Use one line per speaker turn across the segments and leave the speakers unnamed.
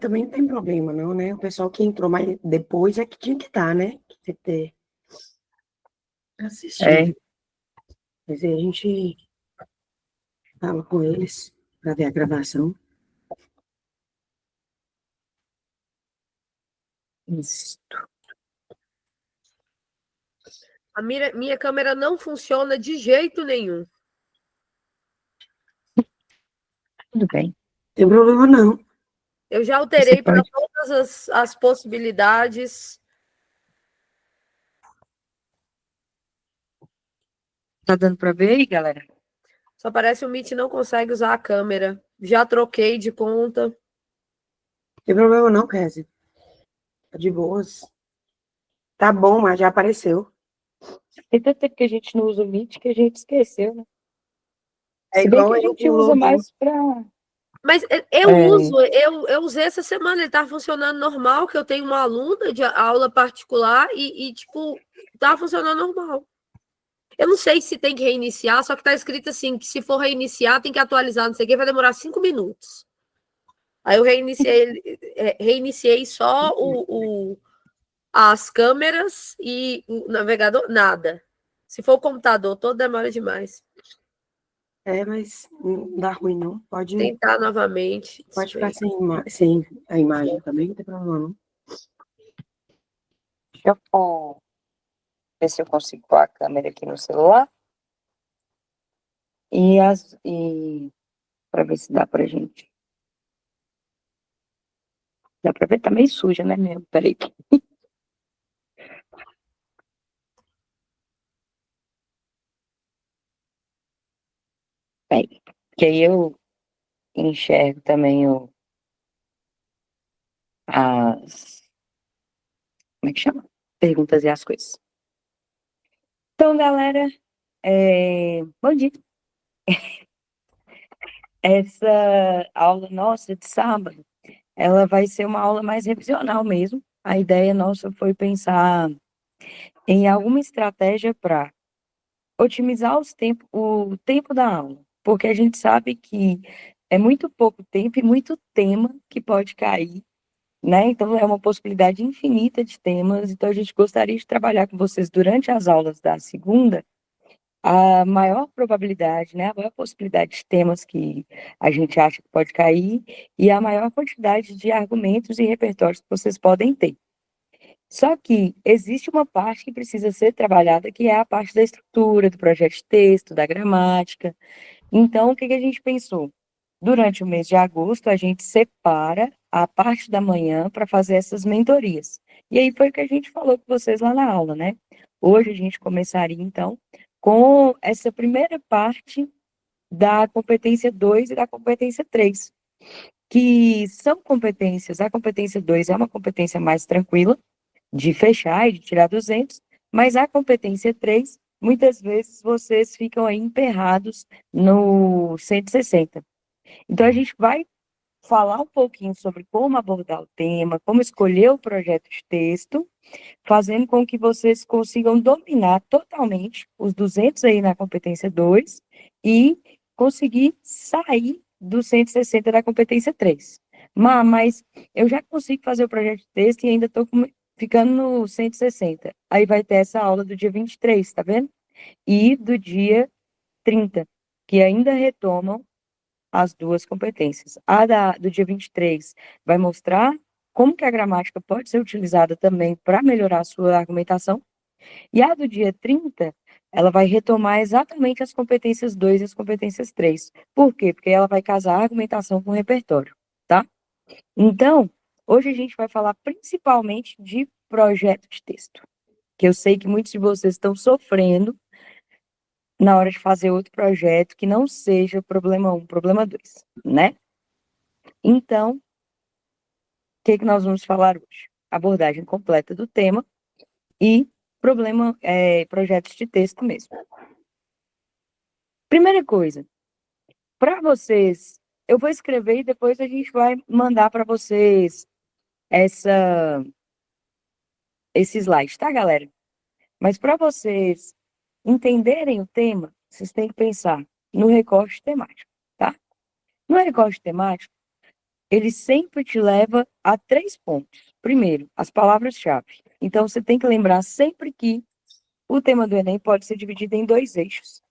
Também não tem problema, não, né? O pessoal que entrou mais depois é que tinha que estar, né? Que tinha que ter assistido.
É,
Mas aí a gente fala com eles para ver a gravação.
isso.
Minha câmera não funciona de jeito nenhum.
Tudo bem.
Não tem problema, não.
Eu já
Você
alterei para
pode.
todas as possibilidades.
Tá dando para ver aí, galera?
Só parece que o Meet não consegue usar a câmera. Já troquei de conta.
Não tem problema, não, Kézia. Tá de boas. Tá bom, mas já apareceu.
Tem tanto tempo que a gente não usa o Meet que a gente esqueceu, né?
É
Se bem
igual
que a
a gente
gente usa
logo.
mais para.
Mas eu usei essa semana, ele estava funcionando normal, que eu tenho uma aluna de aula particular tipo, tá funcionando normal. Eu não sei se tem que reiniciar, só que tá escrito assim, que se for reiniciar, tem que atualizar, não sei o que, vai demorar 5 minutos. Aí eu reiniciei só as câmeras e o navegador, nada. Se for o computador, todo demora demais.
É, mas não dá ruim, não. Pode
Tentar novamente.
ficar sem a imagem também, não tem problema, não.
Deixa eu ver se eu consigo pôr a câmera aqui no celular. E para ver se dá pra gente. Dá pra ver, tá meio suja, né, mesmo? Peraí. Peraí. Que aí eu enxergo também as. Como é que chama? Perguntas e as coisas. Então, galera, bom dia. Essa aula nossa de sábado, ela vai ser uma aula mais revisional mesmo. A ideia nossa foi pensar em alguma estratégia para otimizar o tempo da aula, porque a gente sabe que é muito pouco tempo e muito tema que pode cair, né? Então é uma possibilidade infinita de temas. Então a gente gostaria de trabalhar com vocês durante as aulas da segunda a maior probabilidade, né, a maior possibilidade de temas que a gente acha que pode cair e a maior quantidade de argumentos e repertórios que vocês podem ter. Só que existe uma parte que precisa ser trabalhada, que é a parte da estrutura, do projeto de texto, da gramática. Então, o que a gente pensou? Durante o mês de agosto, a gente separa a parte da manhã para fazer essas mentorias. E aí foi o que a gente falou com vocês lá na aula, né? Hoje a gente começaria, então, com essa primeira parte da competência 2 e da competência 3, que são competências. A competência 2 é uma competência mais tranquila, de fechar e de tirar 200, mas a competência 3, muitas vezes vocês ficam aí emperrados no 160. Então, a gente vai falar um pouquinho sobre como abordar o tema, como escolher o projeto de texto, fazendo com que vocês consigam dominar totalmente os 200 aí na competência 2 e conseguir sair do 160 da competência 3. Mas eu já consigo fazer o projeto de texto e ainda estou ficando no 160. Aí vai ter essa aula do dia 23, tá vendo? E do dia 30, que ainda retomam as duas competências. Do dia 23 vai mostrar como que a gramática pode ser utilizada também para melhorar a sua argumentação. E a do dia 30, ela vai retomar exatamente as competências 2 e as competências 3. Por quê? Porque ela vai casar a argumentação com o repertório, tá? Então, hoje a gente vai falar principalmente de projeto de texto, que eu sei que muitos de vocês estão sofrendo na hora de fazer outro projeto que não seja problema 1, problema 2, né? Então, o que nós vamos falar hoje? Abordagem completa do tema e projetos de texto mesmo. Primeira coisa, para vocês, eu vou escrever e depois a gente vai mandar para vocês esse slide, tá, galera? Mas para vocês entenderem o tema, vocês têm que pensar no recorte temático, tá? No recorte temático, ele sempre te leva a 3 pontos. Primeiro, as palavras-chave. Então, você tem que lembrar sempre que o tema do Enem pode ser dividido em 2 eixos.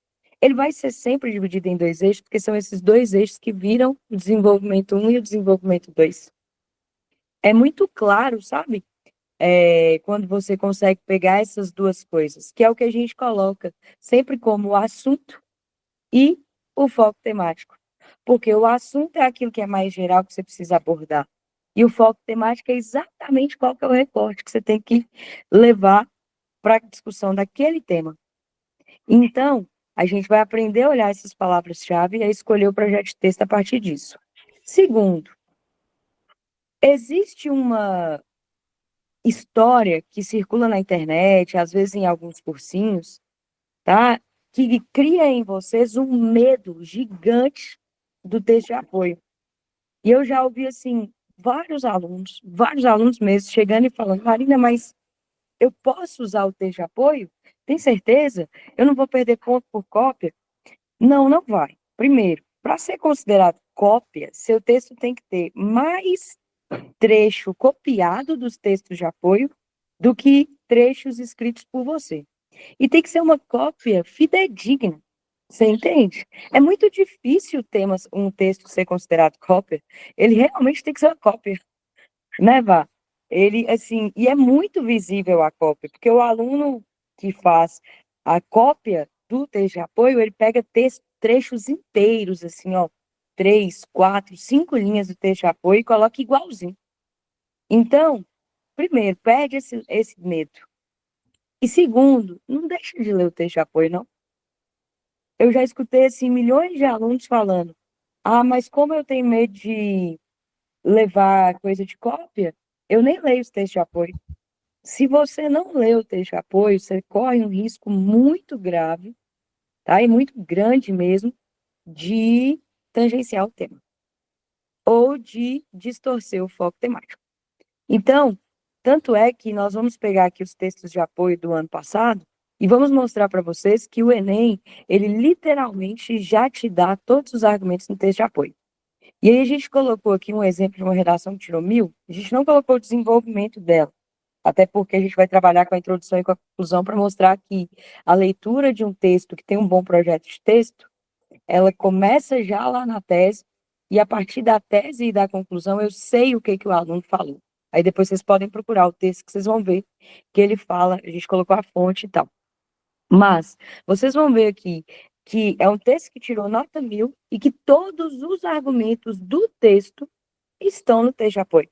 Ele vai ser sempre dividido em 2 eixos, porque são esses 2 eixos que viram o desenvolvimento 1 e o desenvolvimento 2. É muito claro, sabe? Quando você consegue pegar essas 2 coisas, que é o que a gente coloca sempre como o assunto e o foco temático. Porque o assunto é aquilo que é mais geral que você precisa abordar. E o foco temático é exatamente qual que é o recorte que você tem que levar para a discussão daquele tema. Então, a gente vai aprender a olhar essas palavras-chave e a escolher o projeto de texto a partir disso. Segundo, existe uma história que circula na internet, às vezes em alguns cursinhos, tá? Que cria em vocês um medo gigante do texto de apoio. E eu já ouvi, assim, vários alunos mesmo, chegando e falando, Marina, mas eu posso usar o texto de apoio? Tem certeza? Eu não vou perder ponto por cópia? Não, não vai. Primeiro, para ser considerado cópia, seu texto tem que ter mais trecho copiado dos textos de apoio do que trechos escritos por você. E tem que ser uma cópia fidedigna. Você entende? É muito difícil um texto ser considerado cópia. Ele realmente tem que ser uma cópia, né, Vá? Ele, assim, e é muito visível a cópia, porque o aluno que faz a cópia do texto de apoio, ele pega trechos inteiros, assim, ó, 3, 4, 5 linhas do texto de apoio e coloca igualzinho. Então, primeiro, perde esse medo. E segundo, não deixa de ler o texto de apoio, não. Eu já escutei, assim, milhões de alunos falando, mas como eu tenho medo de levar coisa de cópia, eu nem leio os textos de apoio. Se você não lê o texto de apoio, você corre um risco muito grave, tá? E muito grande mesmo, de tangenciar o tema. Ou de distorcer o foco temático. Então, tanto é que nós vamos pegar aqui os textos de apoio do ano passado e vamos mostrar para vocês que o Enem, ele literalmente já te dá todos os argumentos no texto de apoio. E aí a gente colocou aqui um exemplo de uma redação que tirou 1000, a gente não colocou o desenvolvimento dela, até porque a gente vai trabalhar com a introdução e com a conclusão para mostrar que a leitura de um texto que tem um bom projeto de texto, ela começa já lá na tese, e a partir da tese e da conclusão eu sei o que o aluno falou. Aí depois vocês podem procurar o texto que vocês vão ver que ele fala, a gente colocou a fonte e tal. Mas vocês vão ver aqui que é um texto que tirou nota 1000 e que todos os argumentos do texto estão no texto de apoio.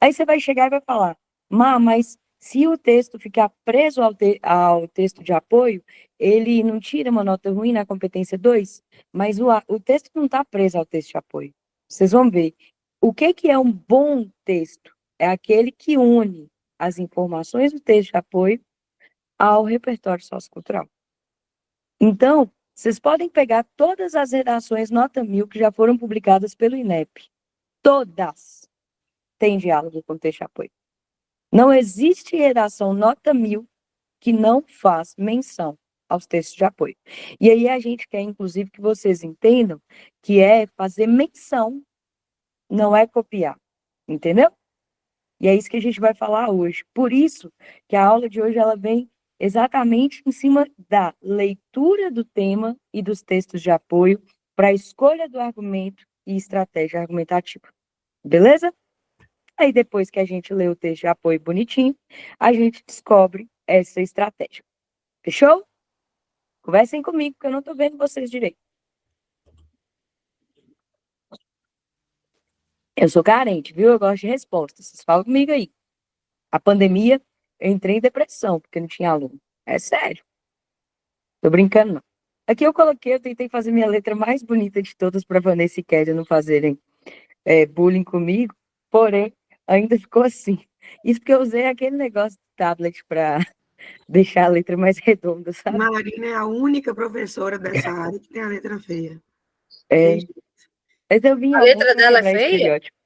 Aí você vai chegar e vai falar, mas se o texto ficar preso ao texto de apoio, ele não tira uma nota ruim na competência 2? Mas o texto não está preso ao texto de apoio. Vocês vão ver. O que é um bom texto? É aquele que une as informações do texto de apoio ao repertório sociocultural. Então, vocês podem pegar todas as redações nota 1000 que já foram publicadas pelo INEP. Todas têm diálogo com o texto de apoio. Não existe redação nota 1000 que não faz menção aos textos de apoio. E aí a gente quer, inclusive, que vocês entendam que é fazer menção, não é copiar. Entendeu? E é isso que a gente vai falar hoje. Por isso que a aula de hoje ela vem exatamente em cima da leitura do tema e dos textos de apoio para a escolha do argumento e estratégia argumentativa. Beleza? Aí depois que a gente lê o texto de apoio bonitinho, a gente descobre essa estratégia. Fechou? Conversem comigo, porque eu não estou vendo vocês direito. Eu sou carente, viu? Eu gosto de respostas. Vocês falam comigo aí. A pandemia, eu entrei em depressão, porque não tinha aluno. É sério. Tô brincando, não. Aqui eu tentei fazer minha letra mais bonita de todas para Vanessa e Kézia não fazerem bullying comigo, porém, ainda ficou assim. Isso porque eu usei aquele negócio do tablet para deixar a letra mais redonda, sabe?
Marina é a única professora dessa área que tem a letra feia.
Mas eu vim
A letra dela é feia?
Estereótipo.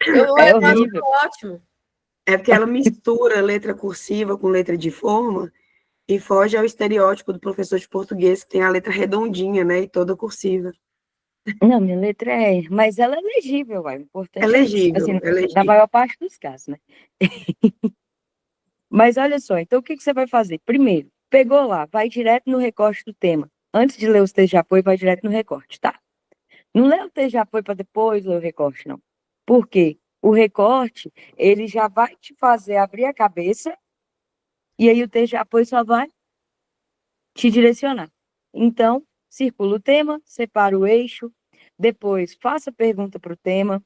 Eu
horrível.
acho ótimo.
É porque ela mistura letra cursiva com letra de forma e foge ao estereótipo do professor de português, que tem a letra redondinha, né, e toda cursiva.
Não, minha letra é, mas ela é legível, o importante
É
é isso.
legível,
Assim,
é
na
legível.
maior parte dos casos, né? Mas olha só, então o que que você vai fazer? Primeiro, pegou lá, vai direto no recorte do tema. Antes de ler os textos de apoio, vai direto no recorte, tá? Não lê o texto de apoio para depois ler o recorte, não. Por quê? O recorte, ele já vai te fazer abrir a cabeça e aí o texto de apoio só vai te direcionar. Então, circula o tema, separa o eixo, depois faça pergunta para o tema,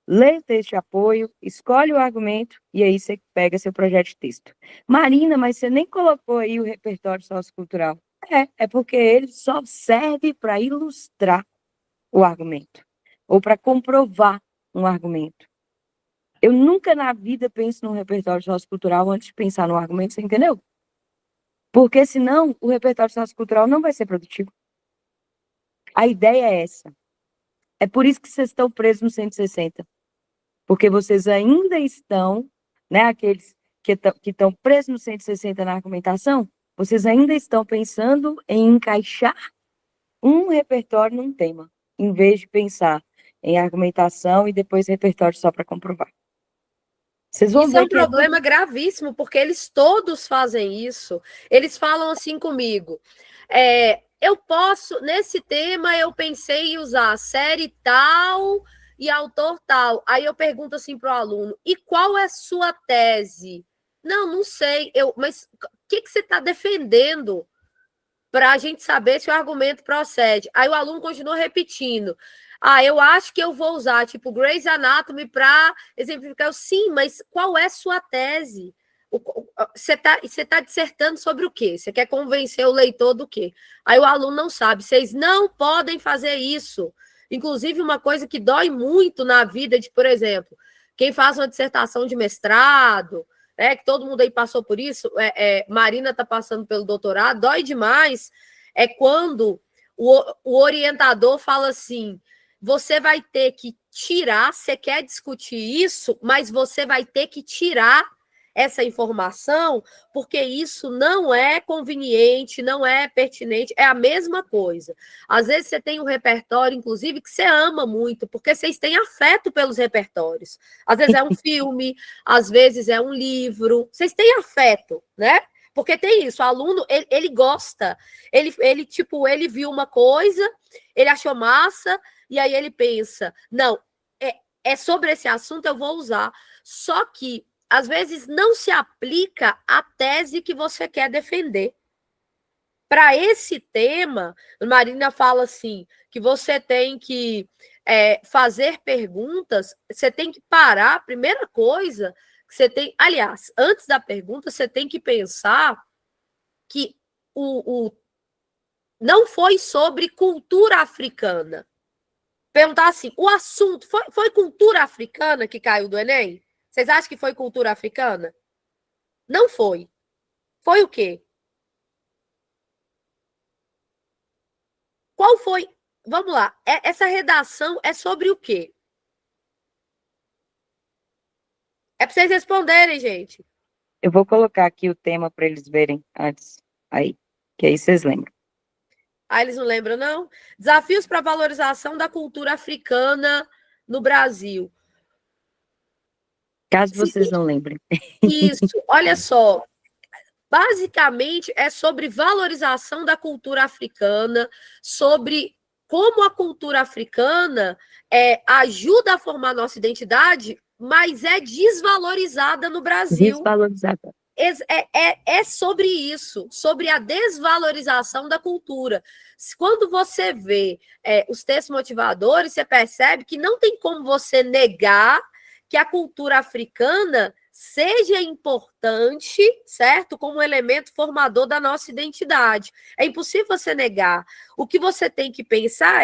lê o texto de apoio, escolhe o argumento e aí você pega seu projeto de texto. Marina, mas você nem colocou aí o repertório sociocultural. É porque ele só serve para ilustrar o argumento ou para comprovar um argumento. Eu nunca na vida penso num repertório sociocultural antes de pensar no argumento, você entendeu? Porque senão o repertório sociocultural não vai ser produtivo. A ideia é essa. É por isso que vocês estão presos no 160. Porque vocês ainda estão, né, aqueles que estão presos no 160 na argumentação, vocês ainda estão pensando em encaixar um repertório num tema, em vez de pensar em argumentação e depois repertório só para comprovar. Vocês vão
Isso é
ver
um
que é
problema gravíssimo, porque eles todos fazem isso. Eles falam assim comigo. Eu posso, nesse tema, eu pensei em usar série tal e autor tal. Aí eu pergunto assim para o aluno: e qual é a sua tese? Não sei. Mas o que você está defendendo? Para a gente saber se o argumento procede. Aí o aluno continua repetindo. Eu acho que eu vou usar, tipo, Grey's Anatomy para exemplificar. Sim, mas qual é sua tese? Você tá dissertando sobre o quê? Você quer convencer o leitor do quê? Aí o aluno não sabe. Vocês não podem fazer isso. Inclusive, uma coisa que dói muito na vida de, por exemplo, quem faz uma dissertação de mestrado, que todo mundo aí passou por isso, Marina está passando pelo doutorado, dói demais, é quando o orientador fala assim, você vai ter que tirar, você quer discutir isso, mas você vai ter que tirar essa informação, porque isso não é conveniente, não é pertinente, é a mesma coisa. Às vezes você tem um repertório, inclusive, que você ama muito, porque vocês têm afeto pelos repertórios. Às vezes é um filme, às vezes é um livro, vocês têm afeto, né? Porque tem isso, o aluno, ele gosta, ele viu uma coisa, ele achou massa, e aí ele pensa, não, é sobre esse assunto, eu vou usar. Só que às vezes não se aplica a tese que você quer defender. Para esse tema, Marina fala assim, que você tem que fazer perguntas, você tem que parar, a primeira coisa, que você tem, aliás, antes da pergunta, você tem que pensar que não foi sobre cultura africana. Perguntar assim, o assunto foi cultura africana que caiu do Enem? Vocês acham que foi cultura africana? Não foi. Foi o quê? Qual foi? Vamos lá. Essa redação é sobre o quê? É para vocês responderem, gente.
Eu vou colocar aqui o tema para eles verem antes. Aí, que aí vocês lembram.
Eles não lembram, não? Desafios para a valorização da cultura africana no Brasil.
Caso vocês não lembrem.
Isso, olha só. Basicamente, é sobre valorização da cultura africana, sobre como a cultura africana ajuda a formar nossa identidade, mas é desvalorizada no Brasil.
Desvalorizada.
É sobre isso, sobre a desvalorização da cultura. Quando você vê os textos motivadores, você percebe que não tem como você negar que a cultura africana seja importante, certo? Como elemento formador da nossa identidade. É impossível você negar. O que você tem que pensar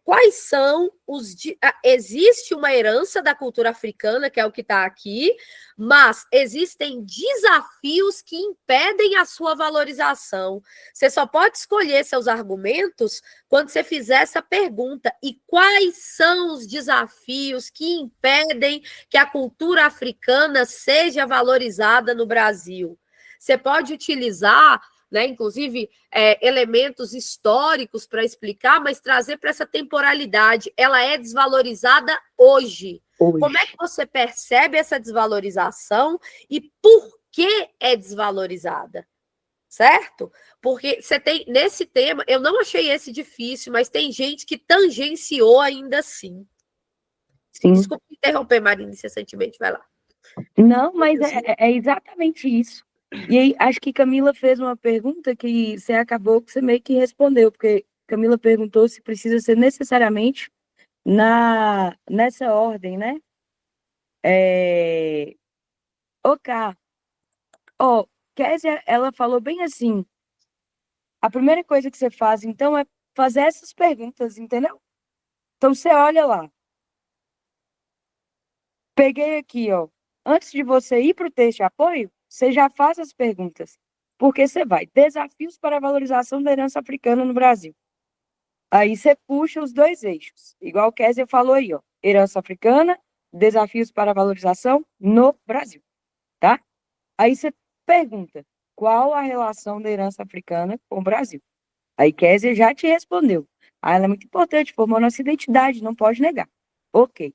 quais são os... Existe uma herança da cultura africana, que é o que está aqui, mas existem desafios que impedem a sua valorização. Você só pode escolher seus argumentos quando você fizer essa pergunta. E quais são os desafios que impedem que a cultura africana seja valorizada no Brasil? Você pode utilizar né? Inclusive elementos históricos para explicar, mas trazer para essa temporalidade. Ela é desvalorizada hoje. Como é que você percebe essa desvalorização e por que é desvalorizada? Certo? Porque você tem, nesse tema, eu não achei esse difícil, mas tem gente que tangenciou ainda assim.
Sim.
Desculpa interromper, Marina, incessantemente, vai lá.
Não, mas é exatamente isso. E aí, acho que Camila fez uma pergunta que você acabou que você meio que respondeu, porque Camila perguntou se precisa ser necessariamente nessa ordem, né? Kézia, ela falou bem assim, a primeira coisa que você faz, então, é fazer essas perguntas, entendeu? Então, você olha lá. Peguei aqui, ó. Antes de você ir para o texto de apoio, você já faz as perguntas. Porque você vai, desafios para a valorização da herança africana no Brasil. Aí você puxa os dois eixos. Igual o Kézia falou aí, ó. Herança africana, desafios para a valorização no Brasil. Tá? Aí você pergunta, qual a relação da herança africana com o Brasil? Aí Kézia já te respondeu. Ela é muito importante, formou nossa identidade, não pode negar. Ok.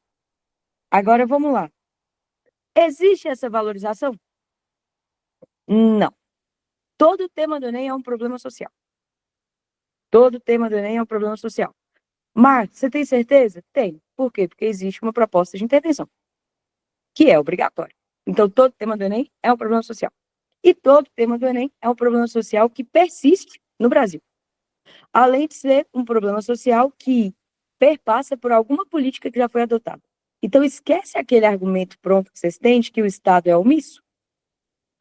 Agora vamos lá. Existe essa valorização? Não. Todo tema do Enem é um problema social. Todo tema do Enem é um problema social. Marcos, você tem certeza? Tenho. Por quê? Porque existe uma proposta de intervenção, que é obrigatória. Então, todo tema do Enem é um problema social. E todo tema do Enem é um problema social que persiste no Brasil. Além de ser um problema social que perpassa por alguma política que já foi adotada. Então, esquece aquele argumento pronto que vocês têm de que o Estado é omisso,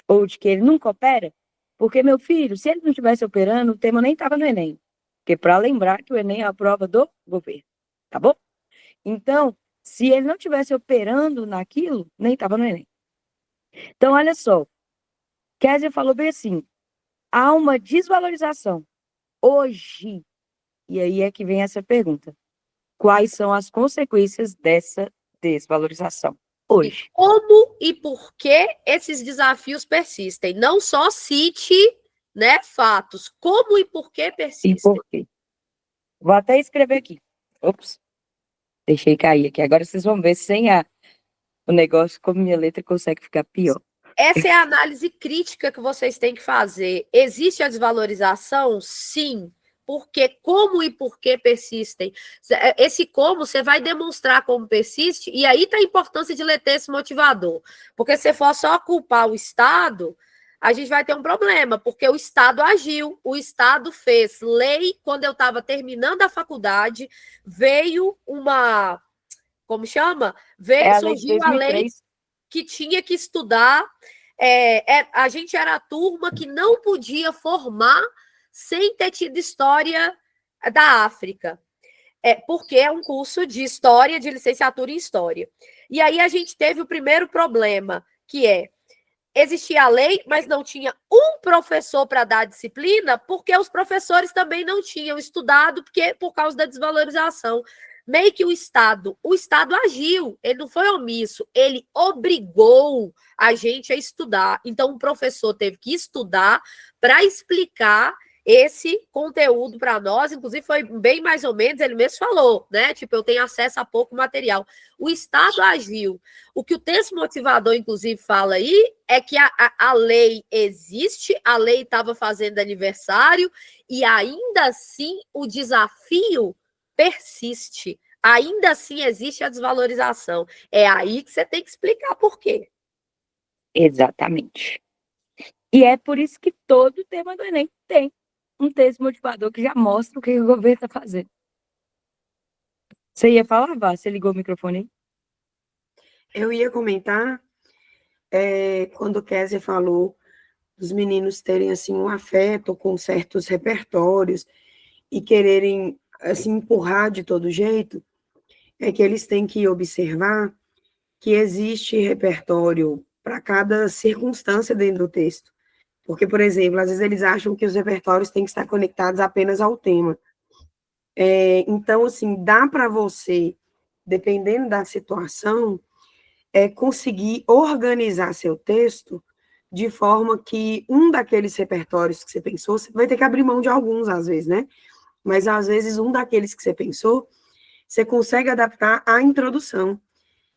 ou de que ele nunca opera, porque, meu filho, se ele não estivesse operando, o tema nem estava no Enem. Porque para lembrar que o Enem é a prova do governo, tá bom? Então, se ele não estivesse operando naquilo, nem estava no Enem. Então, olha só, Kézia falou bem assim, há uma desvalorização hoje, e aí é que vem essa pergunta, quais são as consequências dessa desvalorização hoje?
E como e por que esses desafios persistem? Não só cite, né, fatos, como e por que persistem.
E por quê? Vou até escrever aqui. Ops, deixei cair aqui. Agora vocês vão ver sem o negócio, como minha letra consegue ficar pior.
Essa é a análise crítica que vocês têm que fazer. Existe a desvalorização? Sim. Porque como e por que persistem? Esse como você vai demonstrar como persiste, e aí está a importância de ler esse motivador. Porque se for só culpar o Estado, a gente vai ter um problema, porque o Estado agiu, o Estado fez lei. Quando eu estava terminando a faculdade, veio uma... Como chama? Surgiu a lei que tinha que estudar. A gente era a turma que não podia formar sem ter tido história da África. Porque é um curso de história, de licenciatura em história. E aí a gente teve o primeiro problema, que existia a lei, mas não tinha um professor para dar a disciplina, porque os professores também não tinham estudado, por causa da desvalorização. Meio que o Estado agiu, ele não foi omisso, ele obrigou a gente a estudar. Então, o professor teve que estudar para explicar esse conteúdo para nós, inclusive foi bem mais ou menos, ele mesmo falou, né? Tipo, eu tenho acesso a pouco material. O Estado agiu. O que o texto motivador, inclusive, fala aí é que a lei existe, a lei estava fazendo aniversário, e ainda assim o desafio persiste. Ainda assim existe a desvalorização. É aí que você tem que explicar por quê.
Exatamente. E é por isso que todo tema do Enem tem um texto motivador que já mostra o que o governo está fazendo. Você ia falar, Vá? Você ligou o microfone aí?
Eu ia comentar, quando o Kézia falou dos meninos terem assim, um afeto com certos repertórios e quererem assim, empurrar de todo jeito, é que eles têm que observar que existe repertório para cada circunstância dentro do texto. Porque, por exemplo, às vezes eles acham que os repertórios têm que estar conectados apenas ao tema. Então, assim, dá para você, dependendo da situação, conseguir organizar seu texto de forma que um daqueles repertórios que você pensou, você vai ter que abrir mão de alguns, às vezes, né? Mas, às vezes, um daqueles que você pensou, você consegue adaptar à introdução.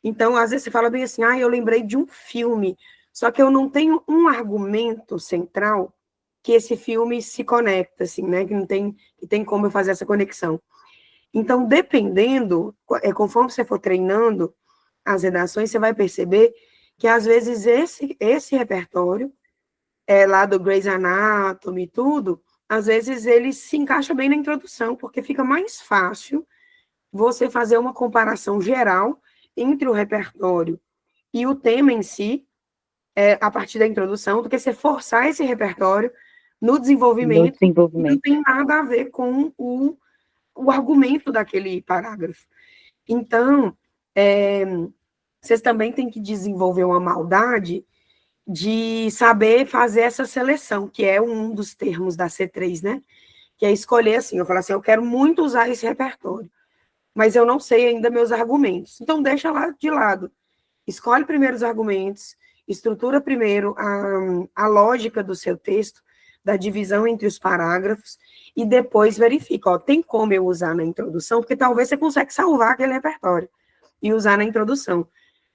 Então, às vezes, você fala bem assim, eu lembrei de um filme, só que eu não tenho um argumento central que esse filme se conecta, assim, né? Que tem como eu fazer essa conexão. Então, dependendo, conforme você for treinando as redações, você vai perceber que, às vezes, esse repertório, lá do Grey's Anatomy e tudo, às vezes ele se encaixa bem na introdução, porque fica mais fácil você fazer uma comparação geral entre o repertório e o tema em si, a partir da introdução, do que você forçar esse repertório no desenvolvimento, que não tem nada a ver com o argumento daquele parágrafo. Então, vocês também têm que desenvolver uma maldade de saber fazer essa seleção, que é um dos termos da C3, né? Que é escolher assim, eu falo assim, eu quero muito usar esse repertório, mas eu não sei ainda meus argumentos. Então, deixa lá de lado. Escolhe primeiro os argumentos, estrutura primeiro a lógica do seu texto, da divisão entre os parágrafos, e depois verifica, tem como eu usar na introdução, porque talvez você consiga salvar aquele repertório e usar na introdução.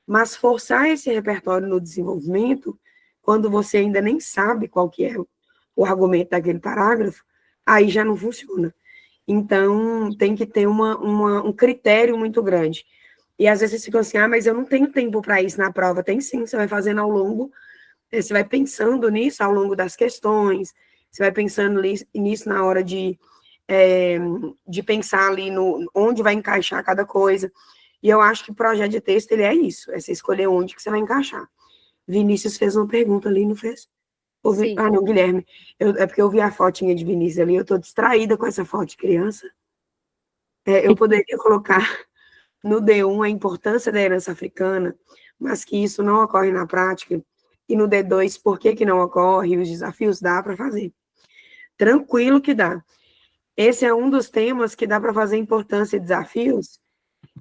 Mas forçar esse repertório no desenvolvimento, quando você ainda nem sabe qual que é o argumento daquele parágrafo, aí já não funciona. Então, tem que ter um critério muito grande. E às vezes vocês ficam assim, mas eu não tenho tempo para isso na prova. Tem sim, você vai fazendo ao longo, você vai pensando nisso ao longo das questões, você vai pensando nisso na hora de pensar ali onde vai encaixar cada coisa. E eu acho que o projeto de texto, ele é isso, é você escolher onde que você vai encaixar. Vinícius fez uma pergunta ali, não fez?
Sim.
Não, Guilherme. É porque eu vi a fotinha de Vinícius ali, eu estou distraída com essa foto de criança. Eu poderia colocar no D1 a importância da herança africana, mas que isso não ocorre na prática. E no D2, por que não ocorre? Os desafios dá para fazer. Tranquilo que dá. Esse é um dos temas que dá para fazer importância e desafios,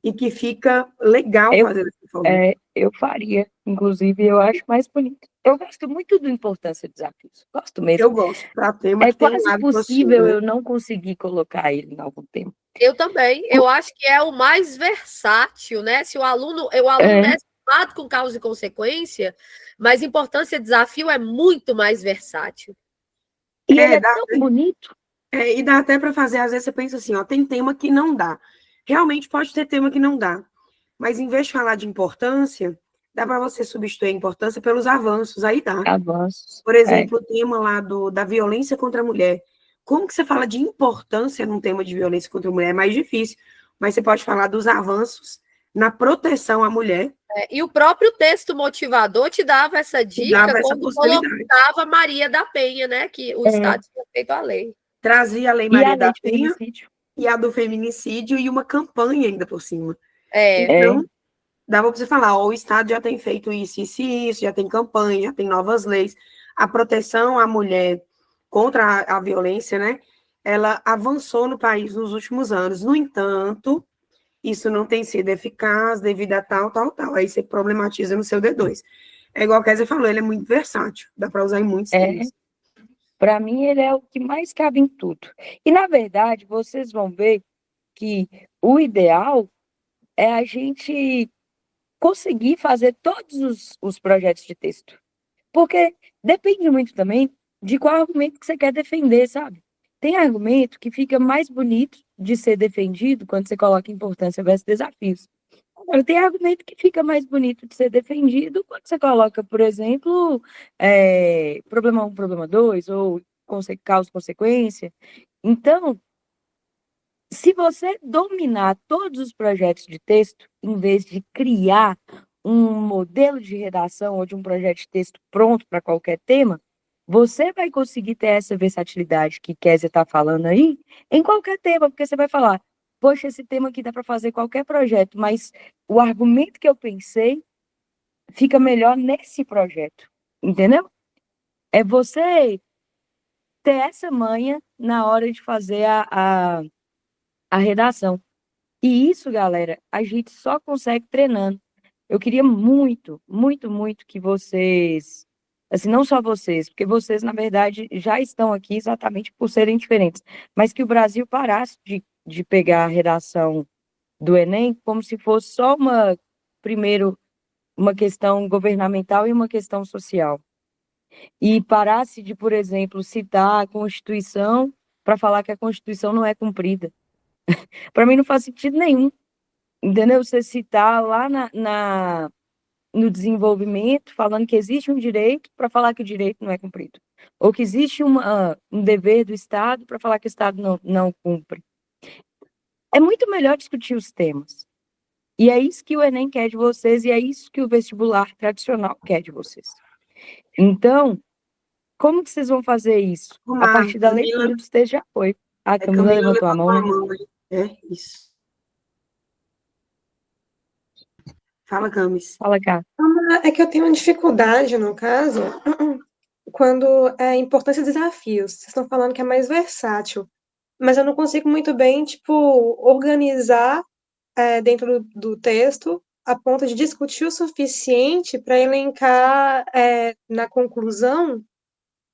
e que fica legal fazer dessa forma.
Eu faria, inclusive, eu acho mais bonito. Eu gosto muito do Importância e Desafios, gosto mesmo.
Eu gosto, para tema que tem
quase impossível eu não conseguir colocar ele em algum tema.
Eu também, eu acho que é o mais versátil, né? Se o aluno é fato com causa e consequência, mas importância e desafio é muito mais versátil.
E ele é tão bonito.
E dá até para fazer, às vezes você pensa assim, tem tema que não dá. Realmente pode ter tema que não dá. Mas em vez de falar de importância, dá para você substituir a importância pelos avanços, aí dá.
Avanços.
Por exemplo, o tema lá da violência contra a mulher. Como que você fala de importância num tema de violência contra a mulher? É mais difícil, mas você pode falar dos avanços na proteção à mulher.
E o próprio texto motivador te dava essa dica quando colocava Maria da Penha, né? Que o Estado tinha feito a lei.
Trazia a lei Maria da Penha e a do feminicídio e uma campanha ainda por cima. Então, dava para você falar, o Estado já tem feito isso, já tem campanha, já tem novas leis. A proteção à mulher contra a violência, né? Ela avançou no país nos últimos anos. No entanto, isso não tem sido eficaz devido a tal. Aí você problematiza no seu D2. É igual a Kézia falou, ele é muito versátil, dá para usar em muitos temas.
Para mim, ele é o que mais cabe em tudo. E, na verdade, vocês vão ver que o ideal é a gente conseguir fazer todos os projetos de texto. Porque depende muito também de qual argumento que você quer defender, sabe? Tem argumento que fica mais bonito de ser defendido quando você coloca importância versus desafios. Agora, tem argumento que fica mais bonito de ser defendido quando você coloca, por exemplo, problema 1, problema 2, ou causa e consequência. Então, se você dominar todos os projetos de texto, em vez de criar um modelo de redação ou de um projeto de texto pronto para qualquer tema, você vai conseguir ter essa versatilidade que Kézia está falando aí em qualquer tema, porque você vai falar, poxa, esse tema aqui dá para fazer qualquer projeto, mas o argumento que eu pensei fica melhor nesse projeto, entendeu? É você ter essa manha na hora de fazer a redação. E isso, galera, a gente só consegue treinando. Eu queria muito, muito, muito que vocês assim, não só vocês, porque vocês, na verdade, já estão aqui exatamente por serem diferentes, mas que o Brasil parasse de pegar a redação do Enem como se fosse só primeiro, uma questão governamental e uma questão social. E parasse de, por exemplo, citar a Constituição para falar que a Constituição não é cumprida. Para mim não faz sentido nenhum, entendeu? Você citar lá no desenvolvimento, falando que existe um direito para falar que o direito não é cumprido. Ou que existe um dever do Estado para falar que o Estado não cumpre. É muito melhor discutir os temas. E é isso que o Enem quer de vocês, e é isso que o vestibular tradicional quer de vocês. Então, como que vocês vão fazer isso? A partir da leitura dos textos de apoio. A Camila levantou a mão, né?
É, isso. Fala, Camis.
Fala, cá.
É que eu tenho uma dificuldade, no caso, quando é importância de desafios. Vocês estão falando que é mais versátil, mas eu não consigo muito bem, tipo, organizar dentro do texto a ponto de discutir o suficiente para elencar na conclusão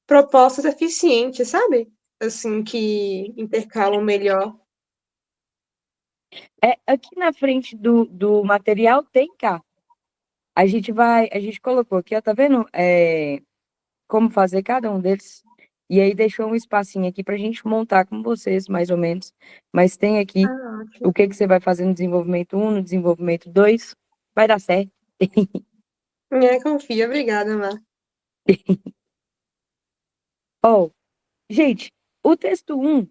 propostas eficientes, sabe? Assim, que intercalam melhor.
Aqui na frente do material tem cá. A gente colocou aqui, ó, tá vendo? Como fazer cada um deles. E aí deixou um espacinho aqui pra gente montar com vocês, mais ou menos. Mas tem aqui o que você vai fazer no desenvolvimento 1, no desenvolvimento 2. Vai dar certo.
Confia. Obrigada, Mar.
Gente, o texto 1,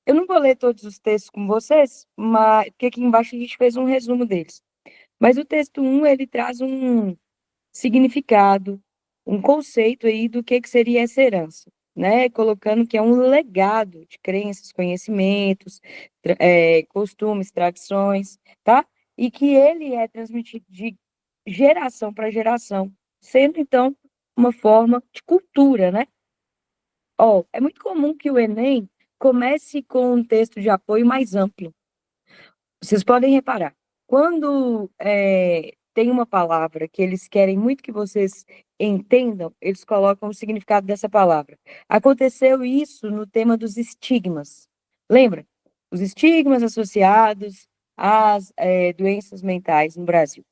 eu não vou ler todos os textos com vocês, mas porque aqui embaixo a gente fez um resumo deles. Mas o texto 1, ele traz um significado, um conceito aí do que seria essa herança, né? Colocando que é um legado de crenças, conhecimentos, costumes, tradições, tá? E que ele é transmitido de geração para geração, sendo, então, uma forma de cultura, né? É muito comum que o Enem comece com um texto de apoio mais amplo. Vocês podem reparar, quando tem uma palavra que eles querem muito que vocês entendam, eles colocam o significado dessa palavra. Aconteceu isso no tema dos estigmas. Lembra? Os estigmas associados às doenças mentais no Brasil.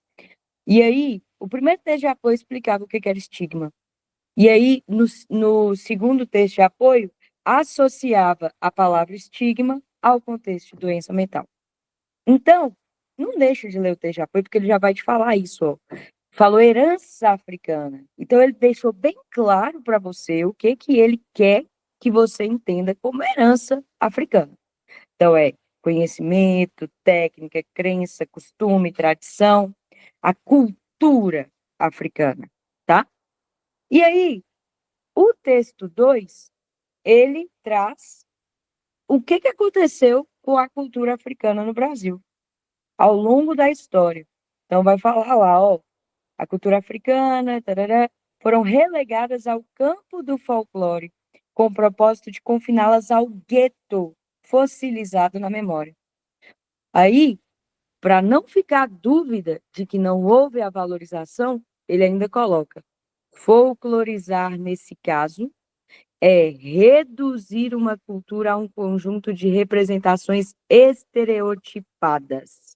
E aí, o primeiro texto de apoio explicava o que era estigma. E aí, no segundo texto de apoio, associava a palavra estigma ao contexto de doença mental. Então, não deixa de ler o texto de apoio, porque ele já vai te falar isso, ó. Falou herança africana. Então, ele deixou bem claro para você o que ele quer que você entenda como herança africana. Então, conhecimento, técnica, crença, costume, tradição, a cultura africana, tá? E aí, o texto 2, ele traz o que aconteceu com a cultura africana no Brasil ao longo da história. Então, vai falar lá, a cultura africana, tarará, foram relegadas ao campo do folclore, com o propósito de confiná-las ao gueto fossilizado na memória. Aí, para não ficar dúvida de que não houve a valorização, ele ainda coloca: folclorizar, nesse caso, é reduzir uma cultura a um conjunto de representações estereotipadas.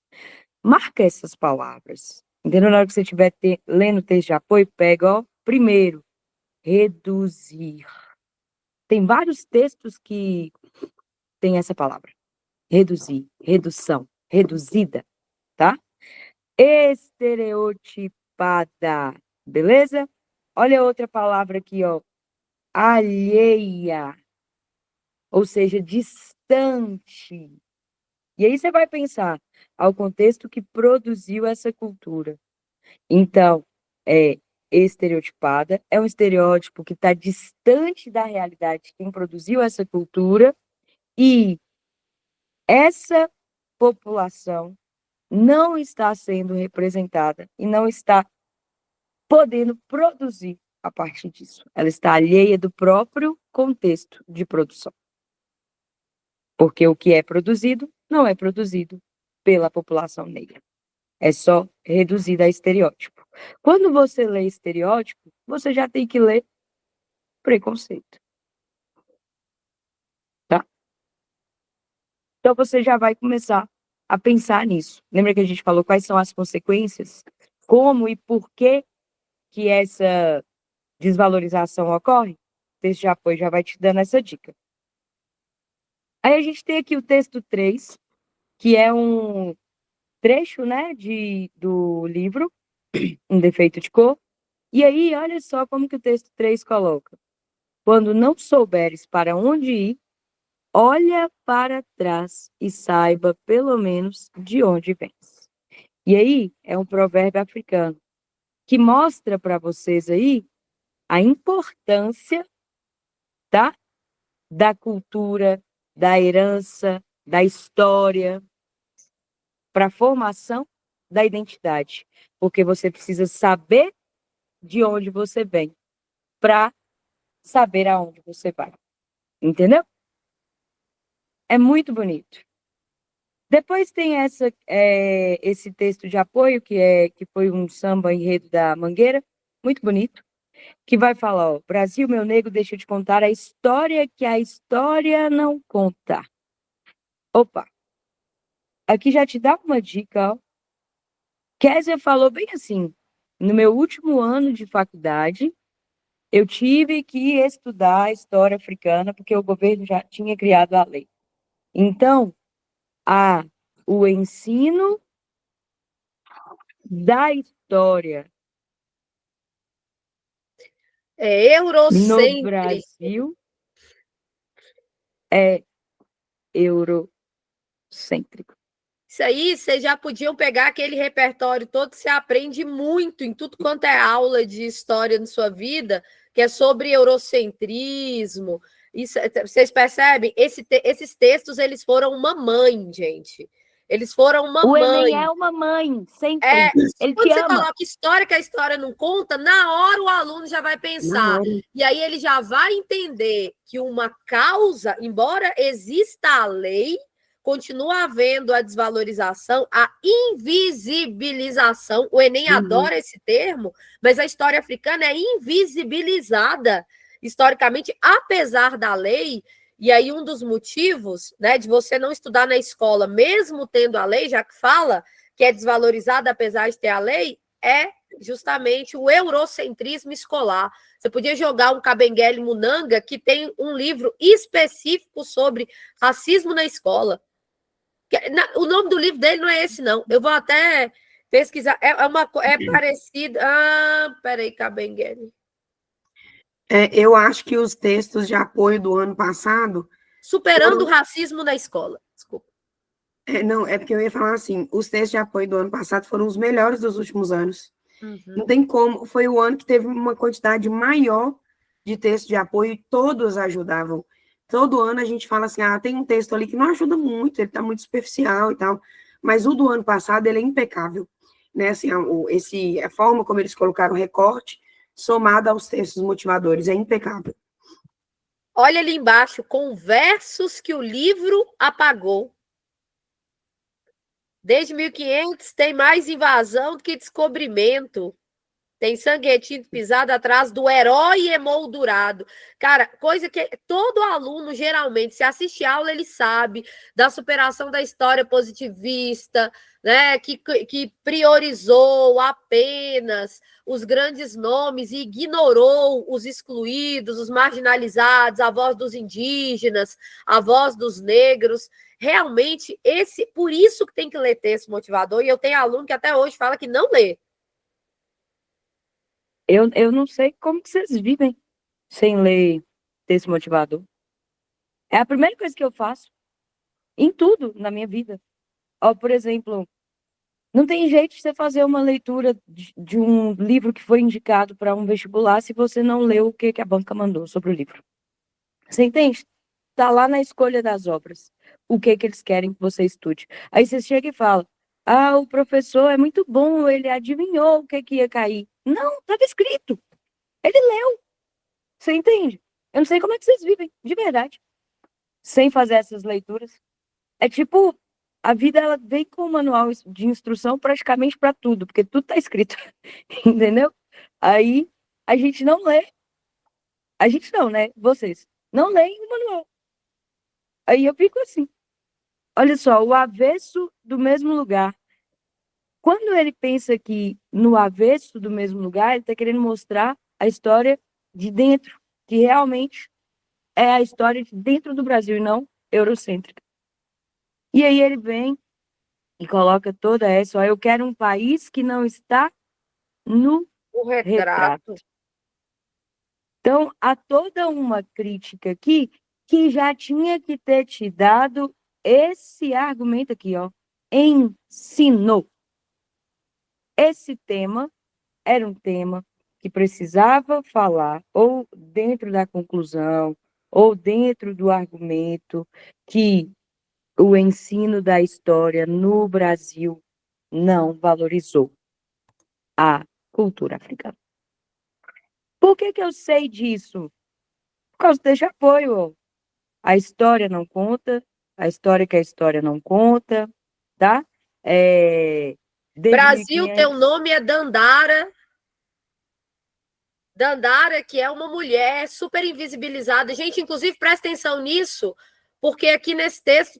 Marca essas palavras. Entendeu? Na hora que você estiver lendo o texto de apoio, pega, primeiro, reduzir. Tem vários textos que tem essa palavra. Reduzir, redução, reduzida, tá? Estereotipada, beleza? Olha outra palavra aqui, alheia, ou seja, distante. E aí você vai pensar ao contexto que produziu essa cultura. Então, estereotipada, é um estereótipo que está distante da realidade de quem produziu essa cultura, e essa população não está sendo representada e não está podendo produzir a partir disso. Ela está alheia do próprio contexto de produção. Porque o que é produzido não é produzido pela população negra. É só reduzido a estereótipo. Quando você lê estereótipo, você já tem que ler preconceito. Tá? Então você já vai começar a pensar nisso. Lembra que a gente falou quais são as consequências? Como e por que essa desvalorização ocorre? O texto de apoio já vai te dando essa dica. Aí a gente tem aqui o texto 3, que é um trecho, né, do livro, Um Defeito de Cor. E aí, olha só como que o texto 3 coloca. Quando não souberes para onde ir, olha para trás e saiba, pelo menos, de onde vens. E aí, é um provérbio africano que mostra para vocês aí a importância, tá? Da cultura, da herança, da história, para a formação da identidade. Porque você precisa saber de onde você vem para saber aonde você vai. Entendeu? É muito bonito. Depois tem esse texto de apoio, que foi um samba enredo da Mangueira, muito bonito, que vai falar, ó, Brasil, meu nego, deixa eu te contar a história que a história não conta. Opa! Aqui já te dá uma dica, ó. Kézia falou bem assim, no meu último ano de faculdade, eu tive que estudar a história africana, porque o governo já tinha criado a lei. Então, o ensino da história
É
no
eurocêntrico.
Brasil é eurocêntrico.
Isso aí, vocês já podiam pegar aquele repertório todo que você aprende muito em tudo quanto é aula de história na sua vida, que é sobre eurocentrismo. Isso, vocês percebem? Esses textos, eles foram uma mãe, gente. Eles foram uma
O
mãe.
Enem é uma mãe, sempre.
É,
Ele
quando
te
você
ama.
coloca história que a história não conta, na hora o aluno já vai pensar. E aí ele já vai entender que uma causa, embora exista a lei, continua havendo a desvalorização, a invisibilização. O Enem adora esse termo, mas a história africana é invisibilizada historicamente, apesar da lei. E aí um dos motivos, né, de você não estudar na escola, mesmo tendo a lei, já que fala que é desvalorizada apesar de ter a lei, é justamente o eurocentrismo escolar. Você podia jogar um Kabengele Munanga, que tem um livro específico sobre racismo na escola. O nome do livro dele não é esse, não. Eu vou até pesquisar. É parecido. Peraí, Kabengele.
Eu acho que os textos de apoio do ano passado...
Superando o racismo na escola. Desculpa.
Não, é porque eu ia falar assim, os textos de apoio do ano passado foram os melhores dos últimos anos. Não tem como, foi o ano que teve uma quantidade maior de textos de apoio e todos ajudavam. Todo ano a gente fala assim, tem um texto ali que não ajuda muito, ele está muito superficial e tal, mas o do ano passado, ele é impecável. Né? Assim, a forma como eles colocaram o recorte, somado aos textos motivadores, é impecável.
Olha ali embaixo, com versos que o livro apagou. Desde 1500 tem mais invasão do que descobrimento. Tem sangue retinto pisado atrás do herói emoldurado. Cara, coisa que todo aluno, geralmente, se assiste aula, ele sabe da superação da história positivista, né, que priorizou apenas os grandes nomes e ignorou os excluídos, os marginalizados, a voz dos indígenas, a voz dos negros. Realmente, por isso que tem que ler texto motivador, e eu tenho aluno que até hoje fala que não lê.
Eu não sei como que vocês vivem sem ler texto motivador. É a primeira coisa que eu faço em tudo na minha vida. Ó, por exemplo, não tem jeito de você fazer uma leitura de um livro que foi indicado para um vestibular se você não leu o que a banca mandou sobre o livro. Você entende? Tá lá na escolha das obras. O que eles querem que você estude. Aí você chega e fala, o professor é muito bom, ele adivinhou o que ia cair. Não, estava escrito. Ele leu. Você entende? Eu não sei como é que vocês vivem, de verdade, sem fazer essas leituras. É tipo, a vida ela vem com um manual de instrução praticamente para tudo, porque tudo está escrito, entendeu? Aí a gente não lê. A gente não, né? Vocês não leem o manual. Aí eu fico assim, olha só, o avesso do mesmo lugar. Quando ele pensa que no avesso do mesmo lugar, ele está querendo mostrar a história de dentro, que realmente é a história de dentro do Brasil e não eurocêntrica. E aí ele vem e coloca toda essa, ó, eu quero um país que não está no
O
retrato.
retrato.
Então, há toda uma crítica aqui que já tinha que ter te dado esse argumento aqui, ó, ensino. Esse tema era um tema que precisava falar ou dentro da conclusão ou dentro do argumento que o ensino da história no Brasil não valorizou a cultura africana. Por que eu sei disso? Por causa desse apoio. A história não conta, a história que a história não conta, tá? Desde
Brasil,
1500...
teu nome é Dandara. Dandara, que é uma mulher super invisibilizada. Gente, inclusive, presta atenção nisso, porque aqui nesse texto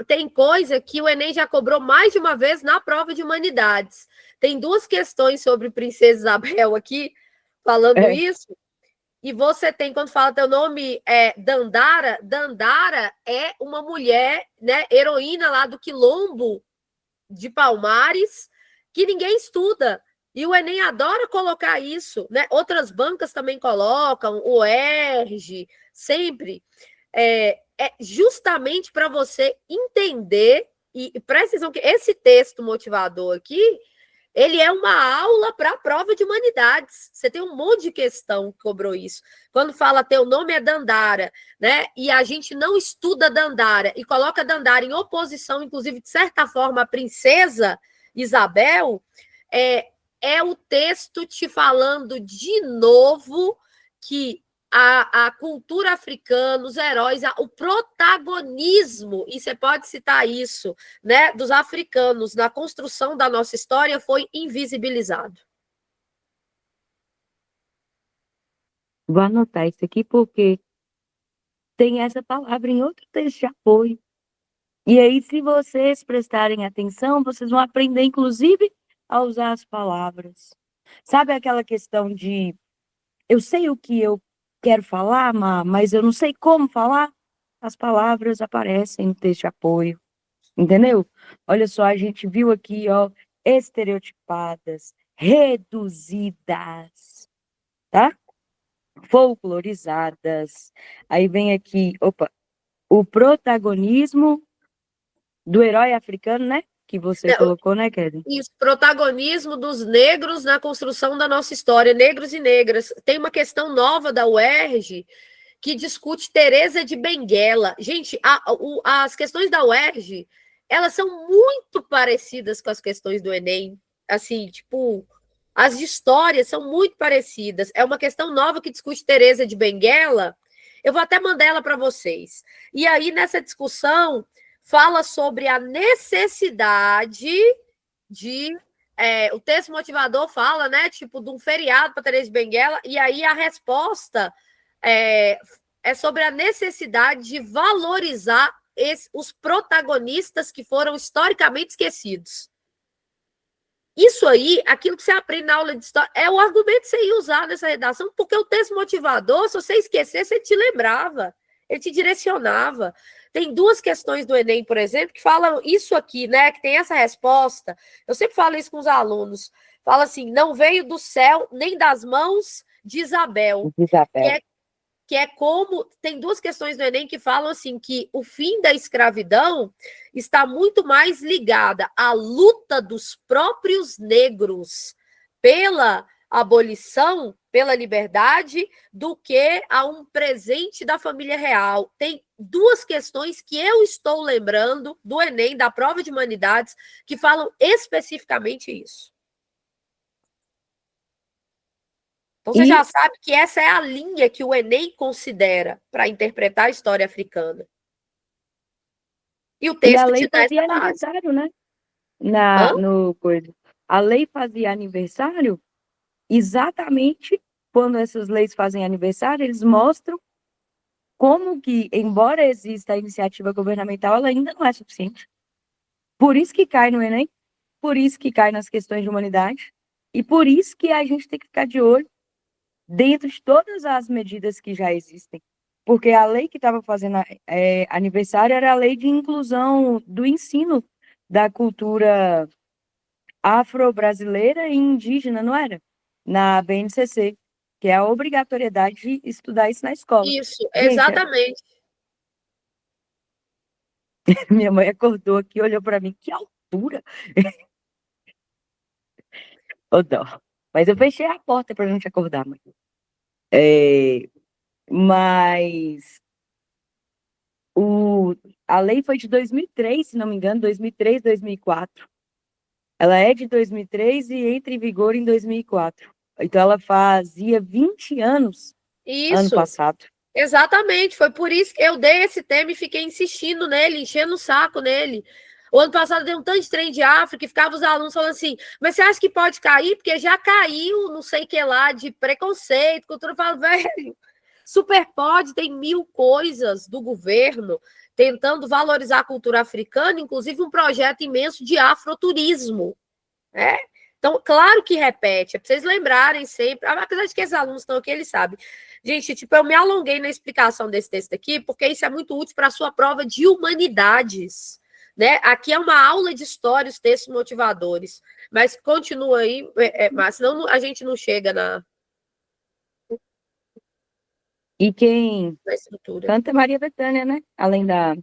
tem coisa que o Enem já cobrou mais de uma vez na prova de humanidades. Tem duas questões sobre Princesa Isabel aqui, falando isso. E você tem, quando fala teu nome, Dandara. Dandara é uma mulher, né, heroína lá do Quilombo de Palmares, que ninguém estuda. E o Enem adora colocar isso, né? Outras bancas também colocam, o ERJ, sempre. É justamente para você entender, e presta atenção que esse texto motivador aqui, ele é uma aula para a prova de humanidades. Você tem um monte de questão que cobrou isso. Quando fala teu nome é Dandara, né? E a gente não estuda Dandara e coloca Dandara em oposição, inclusive, de certa forma, à princesa Isabel, é o texto te falando de novo que a cultura africana, os heróis, o protagonismo, e você pode citar isso, né, dos africanos na construção da nossa história foi invisibilizado.
Vou anotar isso aqui porque tem essa palavra em outro texto de apoio. E aí, se vocês prestarem atenção, vocês vão aprender, inclusive, a usar as palavras. Sabe aquela questão de eu sei o que eu quero falar, mas eu não sei como falar? As palavras aparecem no texto de apoio, entendeu? Olha só, a gente viu aqui, ó, estereotipadas, reduzidas, tá? Folclorizadas. Aí vem aqui, o protagonismo do herói africano, né? Que você colocou, né, Kelly?
Isso, protagonismo dos negros na construção da nossa história, negros e negras. Tem uma questão nova da UERJ que discute Teresa de Benguela. Gente, as questões da UERJ, elas são muito parecidas com as questões do Enem. Assim, tipo, as de história são muito parecidas. É uma questão nova que discute Teresa de Benguela. Eu vou até mandar ela para vocês. E aí, nessa discussão, fala sobre a necessidade de... o texto motivador fala, né, tipo, de um feriado para Teresa de Benguela, e aí a resposta é sobre a necessidade de valorizar os protagonistas que foram historicamente esquecidos. Isso aí, aquilo que você aprende na aula de história, é o argumento que você ia usar nessa redação, porque o texto motivador, se você esquecesse, ele te lembrava, ele te direcionava. Tem duas questões do Enem, por exemplo, que falam isso aqui, né? Que tem essa resposta. Eu sempre falo isso com os alunos. Fala assim, não veio do céu nem das mãos de Isabel. Que é como... Tem duas questões do Enem que falam assim, que o fim da escravidão está muito mais ligada à luta dos próprios negros pela abolição, pela liberdade, do que a um presente da família real. Tem duas questões que eu estou lembrando do Enem, da prova de humanidades, que falam especificamente isso. Então, você já sabe que essa é a linha que o Enem considera para interpretar a história africana. E o texto
a lei
te dá
fazia
essa base.
aniversário, né? A lei fazia aniversário exatamente quando essas leis fazem aniversário, eles mostram como que, embora exista a iniciativa governamental, ela ainda não é suficiente. Por isso que cai no Enem, por isso que cai nas questões de humanidade, e por isso que a gente tem que ficar de olho dentro de todas as medidas que já existem. Porque a lei que estava fazendo aniversário era a lei de inclusão do ensino da cultura afro-brasileira e indígena, não era? Na BNCC, que é a obrigatoriedade de estudar isso na escola.
Isso,
Gente,
exatamente.
minha mãe acordou aqui e olhou para mim, que altura! Ô, dó. Mas eu fechei a porta para não te acordar, mãe. Mas a lei foi de 2003, se não me engano, 2003, 2004. Ela é de 2003 e entra em vigor em 2004. Então, ela fazia 20 anos ano
Isso,
passado.
exatamente. Foi por isso que eu dei esse tema e fiquei insistindo nele, enchendo o saco nele. O ano passado deu um tanto de trem de África e ficava os alunos falando assim, mas você acha que pode cair? Porque já caiu, não sei o que lá, de preconceito, cultura. Eu falo, velho, super pode, tem 1000 coisas do governo tentando valorizar a cultura africana, inclusive um projeto imenso de afroturismo, né? Então, claro que repete, é para vocês lembrarem sempre, apesar de que esses alunos estão aqui, eles sabem. Gente, tipo, eu me alonguei na explicação desse texto aqui, porque isso é muito útil para a sua prova de humanidades, né? Aqui é uma aula de história, os textos motivadores, mas continua aí, mas senão a gente não chega na
E quem
estrutura.
canta é Maria Bethânia, né? Além da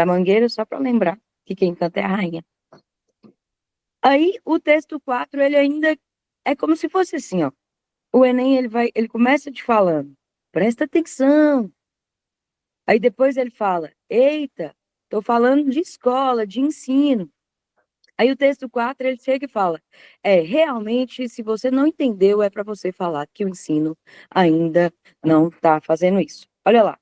Mangueira, só para lembrar que quem canta é a rainha. Aí, o texto 4, ele ainda é como se fosse assim, ó. O Enem, ele começa te falando, presta atenção. Aí depois ele fala, eita, tô falando de escola, de ensino. Aí o texto 4, ele chega e fala, realmente, se você não entendeu, é para você falar que o ensino ainda não está fazendo isso. Olha lá.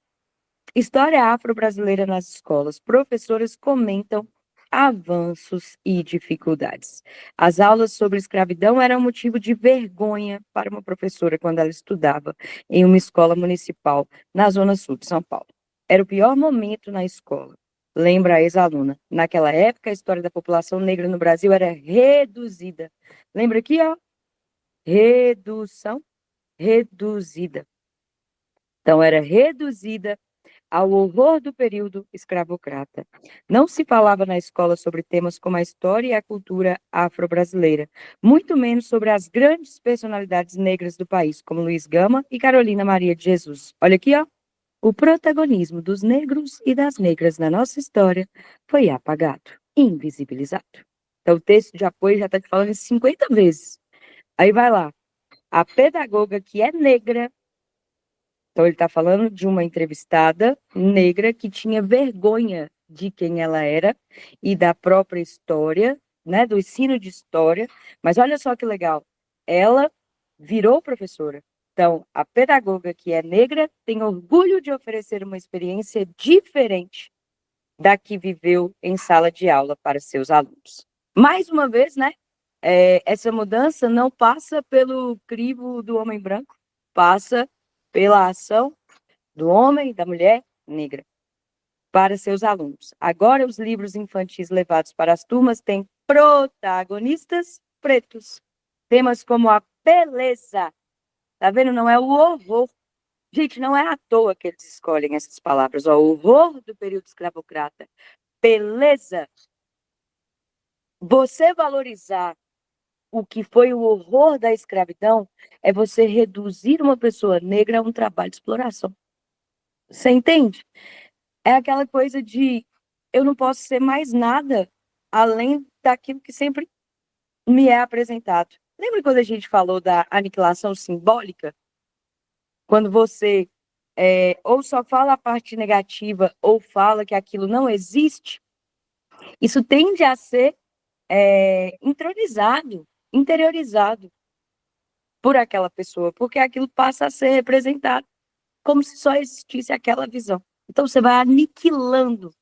História afro-brasileira nas escolas. Professores comentam avanços e dificuldades. As aulas sobre escravidão eram motivo de vergonha para uma professora quando ela estudava em uma escola municipal na Zona Sul de São Paulo. Era o pior momento na escola. Lembra a ex-aluna. Naquela época, a história da população negra no Brasil era reduzida. Lembra aqui, ó? Redução, reduzida. Então, era reduzida ao horror do período escravocrata. Não se falava na escola sobre temas como a história e a cultura afro-brasileira, muito menos sobre as grandes personalidades negras do país, como Luiz Gama e Carolina Maria de Jesus. Olha aqui, ó. O protagonismo dos negros e das negras na nossa história foi apagado, invisibilizado. Então, o texto de apoio já está te falando isso 50 vezes. Aí vai lá. A pedagoga que é negra. Então, ele está falando de uma entrevistada negra que tinha vergonha de quem ela era e da própria história, né, do ensino de história. Mas olha só que legal, ela virou professora. Então, a pedagoga que é negra tem orgulho de oferecer uma experiência diferente da que viveu em sala de aula para seus alunos. Mais uma vez, né, essa mudança não passa pelo crivo do homem branco, passa pela ação do homem e da mulher negra para seus alunos. Agora, os livros infantis levados para as turmas têm protagonistas pretos. Temas como a beleza. Tá vendo? Não é o horror. Gente, não é à toa que eles escolhem essas palavras. Ó, o horror do período escravocrata. Beleza. Você valorizar o que foi o horror da escravidão é você reduzir uma pessoa negra a um trabalho de exploração. Você entende? É aquela coisa de eu não posso ser mais nada além daquilo que sempre me é apresentado. Lembra quando a gente falou da aniquilação simbólica? Quando você ou só fala a parte negativa ou fala que aquilo não existe, isso tende a ser entronizado, interiorizado por aquela pessoa, porque aquilo passa a ser representado como se só existisse aquela visão. Então, você vai aniquilando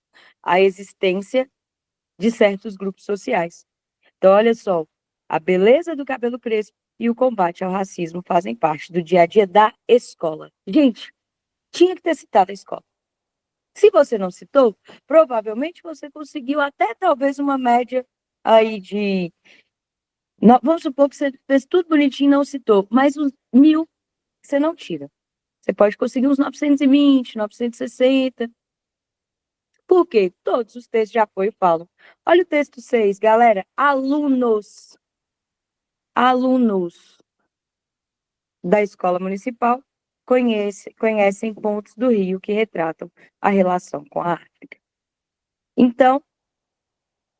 a existência de certos grupos sociais. Então, olha só, a beleza do cabelo crespo e o combate ao racismo fazem parte do dia a dia da escola. Gente, tinha que ter citado a escola. Se você não citou, provavelmente você conseguiu até talvez uma média aí de... Vamos supor que você fez tudo bonitinho e não citou, mas os 1.000 você não tira. Você pode conseguir uns 920, 960. Por quê? Todos os textos de apoio falam. Olha o texto 6, galera. Alunos da escola municipal conhecem pontos do Rio que retratam a relação com a África. Então,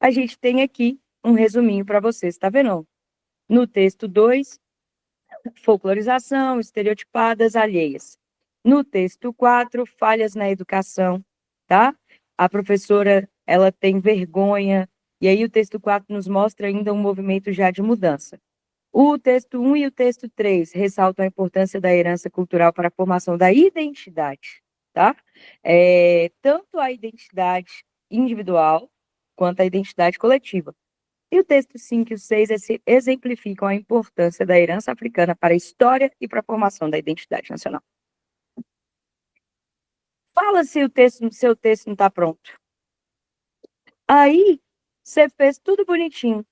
a gente tem aqui um resuminho para vocês, tá vendo? No texto 2, folclorização, estereotipadas alheias. No texto 4, falhas na educação, tá? A professora, ela tem vergonha, e aí o texto 4 nos mostra ainda um movimento já de mudança. O texto 1 e o texto 3 ressaltam a importância da herança cultural para a formação da identidade, tá? Tanto a identidade individual quanto a identidade coletiva. E o texto 5 e o 6 exemplificam a importância da herança africana para a história e para a formação da identidade nacional. Fala se seu texto não está pronto. Aí, você fez tudo bonitinho.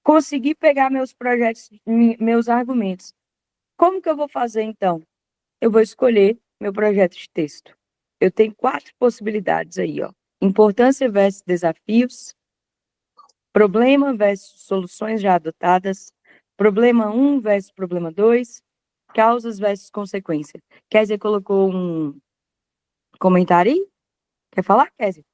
Consegui pegar meus projetos, meus argumentos. Como que eu vou fazer, então? Eu vou escolher meu projeto de texto. Eu tenho 4 possibilidades aí, ó. Importância versus desafios, problema versus soluções já adotadas, problema 1 versus problema 2, causas versus consequência. Kézia colocou um comentário aí? Quer falar, Kézia?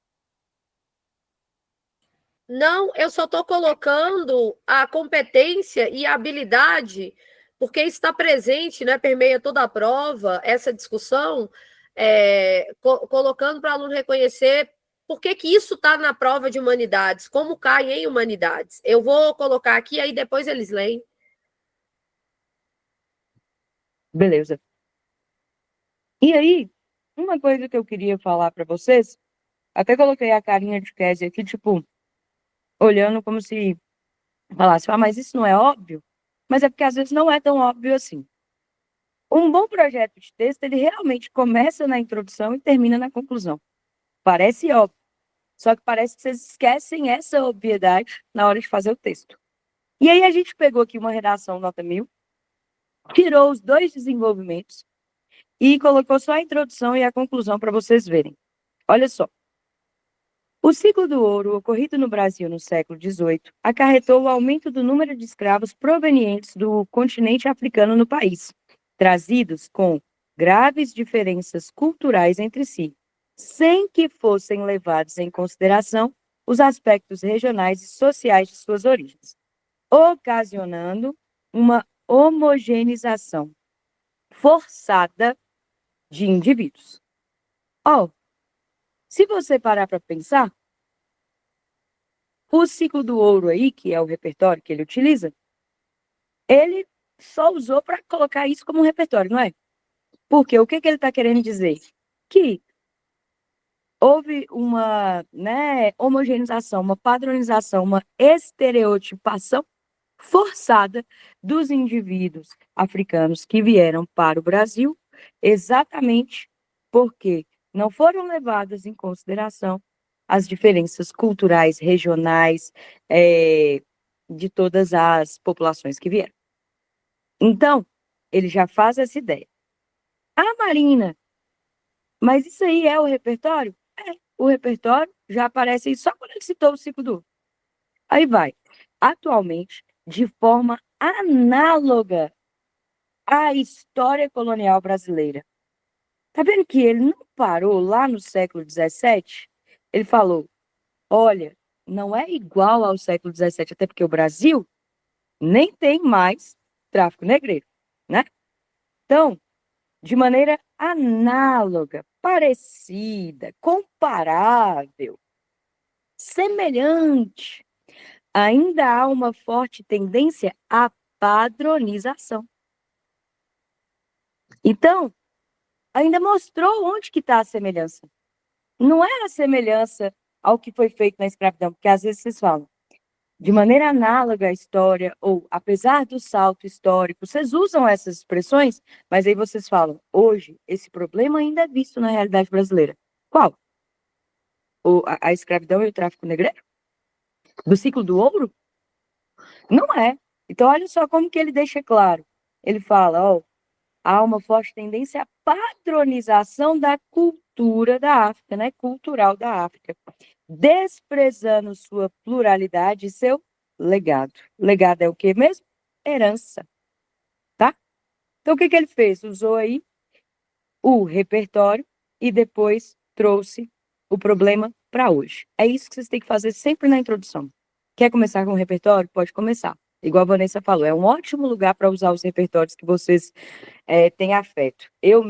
Não, eu só estou colocando a competência e a habilidade, porque está presente, né, permeia toda a prova, essa discussão, colocando para o aluno reconhecer por que isso está na prova de humanidades, como cai em humanidades. Eu vou colocar aqui, aí depois eles leem.
Beleza. E aí, uma coisa que eu queria falar para vocês, até coloquei a carinha de Kézia aqui, tipo, olhando como se falasse, mas isso não é óbvio? Mas é porque às vezes não é tão óbvio assim. Um bom projeto de texto, ele realmente começa na introdução e termina na conclusão. Parece óbvio, só que parece que vocês esquecem essa obviedade na hora de fazer o texto. E aí a gente pegou aqui uma redação nota 1000, tirou os 2 desenvolvimentos e colocou só a introdução e a conclusão para vocês verem. Olha só. O ciclo do ouro, ocorrido no Brasil no século XVIII, acarretou o aumento do número de escravos provenientes do continente africano no país, trazidos com graves diferenças culturais entre si, sem que fossem levados em consideração os aspectos regionais e sociais de suas origens, ocasionando uma homogeneização forçada de indivíduos. Se você parar para pensar, o ciclo do ouro aí, que é o repertório que ele utiliza, ele só usou para colocar isso como um repertório, não é? Porque o que ele está querendo dizer? Que houve uma, homogeneização, uma padronização, uma estereotipação forçada dos indivíduos africanos que vieram para o Brasil, exatamente porque não foram levadas em consideração as diferenças culturais, regionais, de todas as populações que vieram. Então, ele já faz essa ideia. Marina, mas isso aí é o repertório? O repertório já aparece aí só quando ele citou o ciclo do ouro. Aí vai. Atualmente, de forma análoga à história colonial brasileira. Tá vendo que ele não parou lá no século XVII? Ele falou, olha, não é igual ao século XVII, até porque o Brasil nem tem mais tráfico negreiro, né? Então, de maneira análoga, parecida, comparável, semelhante, ainda há uma forte tendência à padronização. Então, ainda mostrou onde que está a semelhança. Não é a semelhança ao que foi feito na escravidão, porque às vezes vocês falam, de maneira análoga à história, ou apesar do salto histórico, vocês usam essas expressões, mas aí vocês falam, hoje, esse problema ainda é visto na realidade brasileira. Qual? A escravidão e o tráfico negreiro? Do ciclo do ouro? Não é. Então, olha só como que ele deixa claro. Ele fala, ó, há uma forte tendência à padronização da cultura da África, né? Cultural da África, desprezando sua pluralidade e seu legado. Legado é o quê mesmo? Herança, tá? Então, o que que ele fez? Usou aí o repertório e depois trouxe o problema para hoje. É isso que vocês têm que fazer sempre na introdução. Quer começar com o repertório? Pode começar. Igual a Vanessa falou, é um ótimo lugar para usar os repertórios que vocês têm afeto. Eu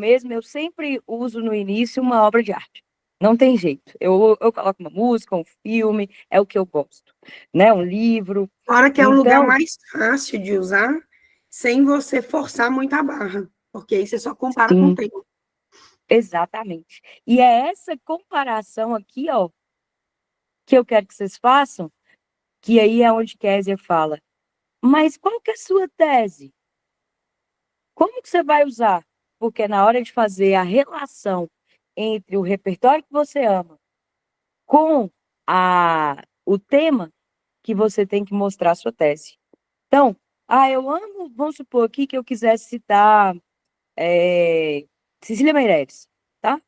sempre uso no início uma obra de arte. Não tem jeito. Eu coloco uma música, um filme, é o que eu gosto. Né? Um livro.
Fora que é o lugar
Então,
mais fácil de usar, sem você forçar muito a barra, porque aí você só compara com o
sim,
tempo.
exatamente. E é essa comparação aqui, ó, que eu quero que vocês façam, que aí é onde Kézia fala. Mas qual que é a sua tese? Como que você vai usar? Porque na hora de fazer a relação entre o repertório que você ama com o tema que você tem que mostrar a sua tese. Então, eu amo, vamos supor aqui que eu quisesse citar Cecília Meirelles, tá?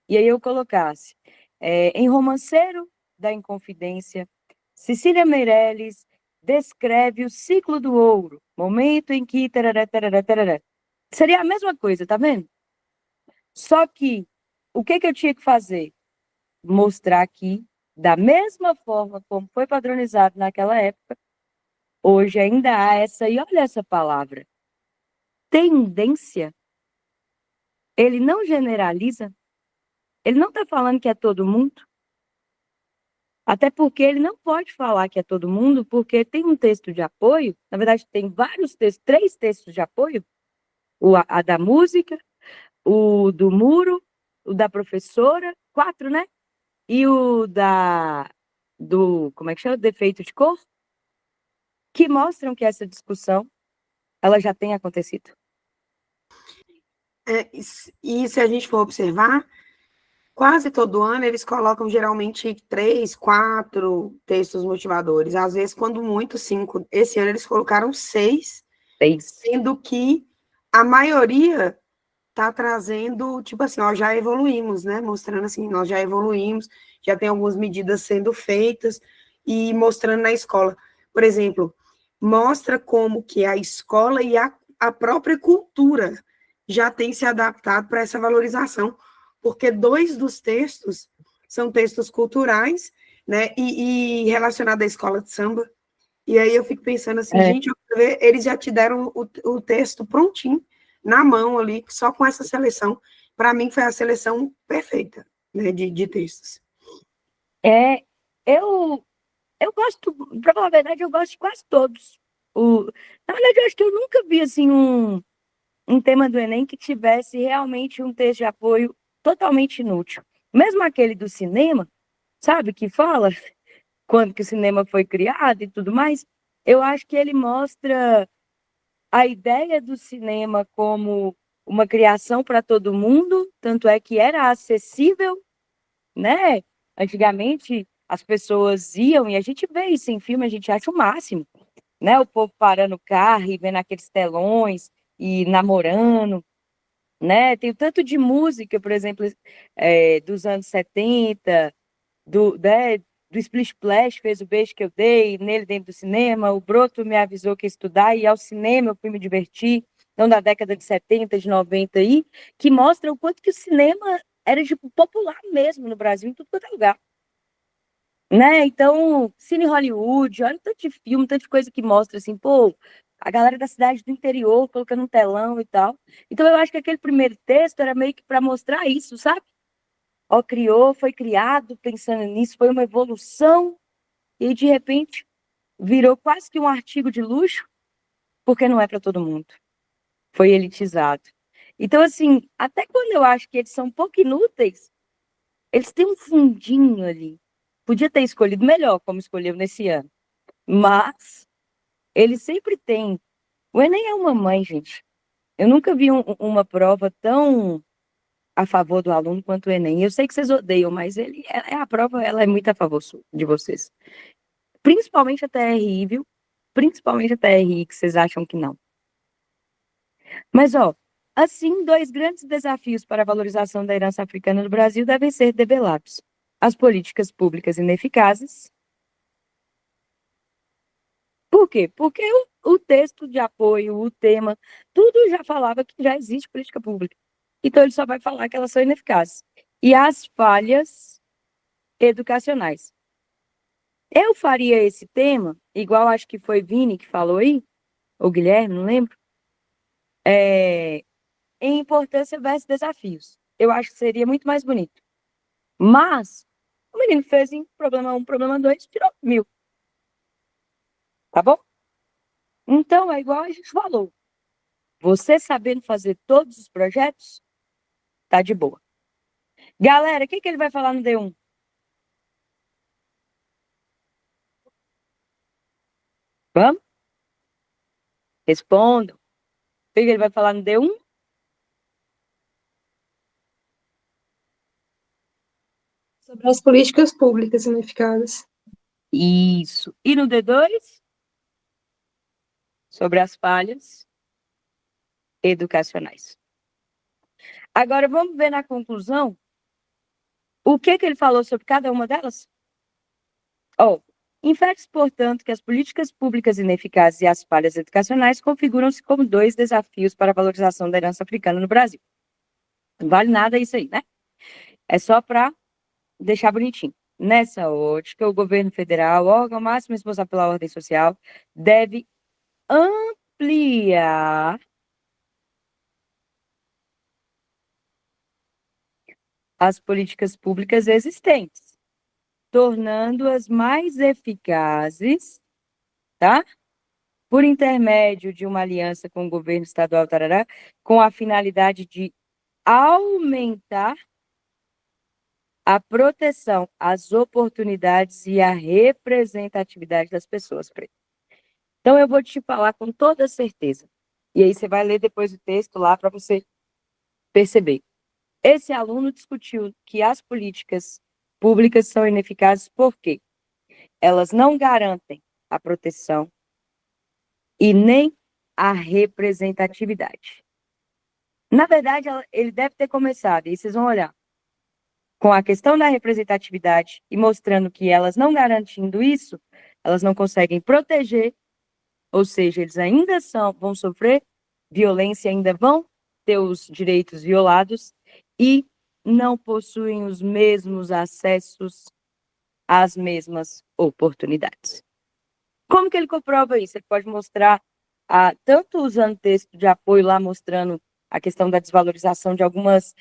E aí eu colocasse em Romanceiro da Inconfidência, Cecília Meirelles descreve o ciclo do ouro, momento em que... Tarará, tarará, tarará. Seria a mesma coisa, tá vendo? Só que, o que eu tinha que fazer? Mostrar aqui, da mesma forma como foi padronizado naquela época, hoje ainda há essa, e olha essa palavra, tendência. Ele não generaliza, ele não está falando que é todo mundo, até porque ele não pode falar que é todo mundo, porque tem um texto de apoio, na verdade tem vários textos, 3 textos de apoio, a da música, o do muro, o da professora, 4, né? E o como é que chama? Defeito de cor, que mostram que essa discussão, ela já tem acontecido.
E se a gente for observar, quase todo ano eles colocam geralmente 3, 4 textos motivadores, às vezes, quando muito, 5. Esse ano eles colocaram 6,
6.
sendo que a maioria está trazendo, tipo assim, nós já evoluímos, né? Mostrando assim, nós já evoluímos, já tem algumas medidas sendo feitas e mostrando na escola. Por exemplo, mostra como que a escola e a própria cultura já tem se adaptado para essa valorização, porque 2 dos textos são textos culturais, né? E relacionados à escola de samba. E aí eu fico pensando assim, gente, eles já te deram o texto prontinho, na mão ali, só com essa seleção. Para mim foi a seleção perfeita, né, de textos.
Eu gosto, para falar a verdade, eu gosto de quase todos. Na verdade, eu acho que eu nunca vi assim um tema do Enem que tivesse realmente um texto de apoio totalmente inútil. Mesmo aquele do cinema, sabe, que fala quando que o cinema foi criado e tudo mais, eu acho que ele mostra a ideia do cinema como uma criação para todo mundo, tanto é que era acessível, né? Antigamente as pessoas iam, e a gente vê isso em filme, a gente acha o máximo, né? O povo parando o carro e vendo aqueles telões e namorando, né? Tem o tanto de música, por exemplo, dos anos 70, do Splish Splash, fez o beijo que eu dei nele dentro do cinema, o Broto me avisou que ia estudar, e ao cinema eu fui me divertir, então da década de 70, de 90 aí, que mostra o quanto que o cinema era tipo, popular mesmo no Brasil, em tudo quanto é lugar. Né? Então, Cine Hollywood, olha o tanto de filme, tanto de coisa que mostra assim, pô, a galera da cidade do interior colocando um telão e tal. Então, eu acho que aquele primeiro texto era meio que para mostrar isso, sabe? Ó, foi criado pensando nisso, foi uma evolução, e de repente virou quase que um artigo de luxo, porque não é para todo mundo. Foi elitizado. Então, assim, até quando eu acho que eles são um pouco inúteis, eles têm um fundinho ali. Podia ter escolhido melhor, como escolheu nesse ano. Mas ele sempre tem. O Enem é uma mãe, gente. Eu nunca vi uma prova tão a favor do aluno quanto o Enem. Eu sei que vocês odeiam, mas a prova ela é muito a favor de vocês. Principalmente a TRI, viu? Principalmente a TRI, que vocês acham que não. Mas, ó, assim, 2 grandes desafios para a valorização da herança africana no Brasil devem ser debelados. As políticas públicas ineficazes. Por quê? Porque o texto de apoio, o tema, tudo já falava que já existe política pública. Então, ele só vai falar que elas são ineficazes. E as falhas educacionais. Eu faria esse tema, igual acho que foi Vini que falou aí, ou Guilherme, não lembro, em importância versus desafios. Eu acho que seria muito mais bonito. Mas, o menino fez em problema 1, problema 2, tirou 1000. Tá bom? Então, é igual a gente falou. Você sabendo fazer todos os projetos, tá de boa. Galera, o que ele vai falar no D1? Vamos? Respondam. O que ele vai falar no D1?
Sobre as políticas públicas ineficazes.
Isso. E no D2? Sobre as falhas educacionais. Agora, vamos ver na conclusão o que ele falou sobre cada uma delas? Infere-se, portanto, que as políticas públicas ineficazes e as falhas educacionais configuram-se como 2 desafios para a valorização da herança africana no Brasil. Não vale nada isso aí, né? É só para deixar bonitinho. Nessa ótica, o governo federal, órgão máximo responsável pela ordem social, deve ampliar as políticas públicas existentes, tornando-as mais eficazes, tá? Por intermédio de uma aliança com o governo estadual, tarará, com a finalidade de aumentar a proteção, as oportunidades e a representatividade das pessoas pretas. Então, eu vou te falar com toda certeza. E aí você vai ler depois o texto lá para você perceber. Esse aluno discutiu que as políticas públicas são ineficazes porque elas não garantem a proteção e nem a representatividade. Na verdade, ele deve ter começado, e aí vocês vão olhar, com a questão da representatividade e mostrando que elas não garantindo isso, elas não conseguem proteger, ou seja, eles ainda vão sofrer violência, ainda vão ter os direitos violados e não possuem os mesmos acessos às mesmas oportunidades. Como que ele comprova isso? Ele pode mostrar, tanto usando texto de apoio lá, mostrando a questão da desvalorização de algumas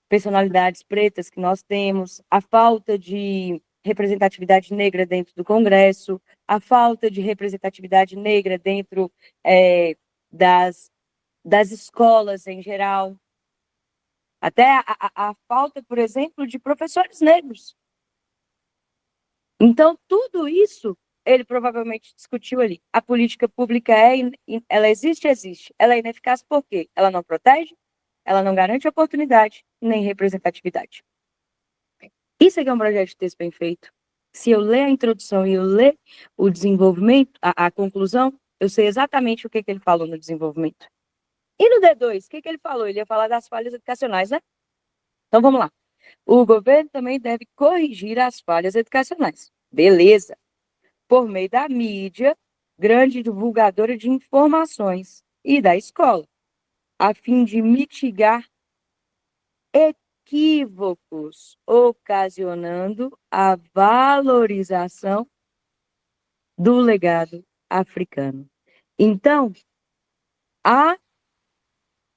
personalidades pretas que nós temos, a falta de representatividade negra dentro do Congresso, a falta de representatividade negra dentro das escolas em geral, até a falta, por exemplo, de professores negros. Então, tudo isso ele provavelmente discutiu ali. A política pública ela existe? Existe. Ela é ineficaz por quê? Ela não protege, ela não garante oportunidade, nem representatividade. Isso aqui é um projeto de texto bem feito. Se eu ler a introdução e eu ler o desenvolvimento, a conclusão, eu sei exatamente o que ele falou no desenvolvimento. E no D2, o que ele falou? Ele ia falar das falhas educacionais, né? Então, vamos lá. O governo também deve corrigir as falhas educacionais. Beleza. Por meio da mídia, grande divulgadora de informações, e da escola, a fim de mitigar equívocos, ocasionando a valorização do legado africano. Então, a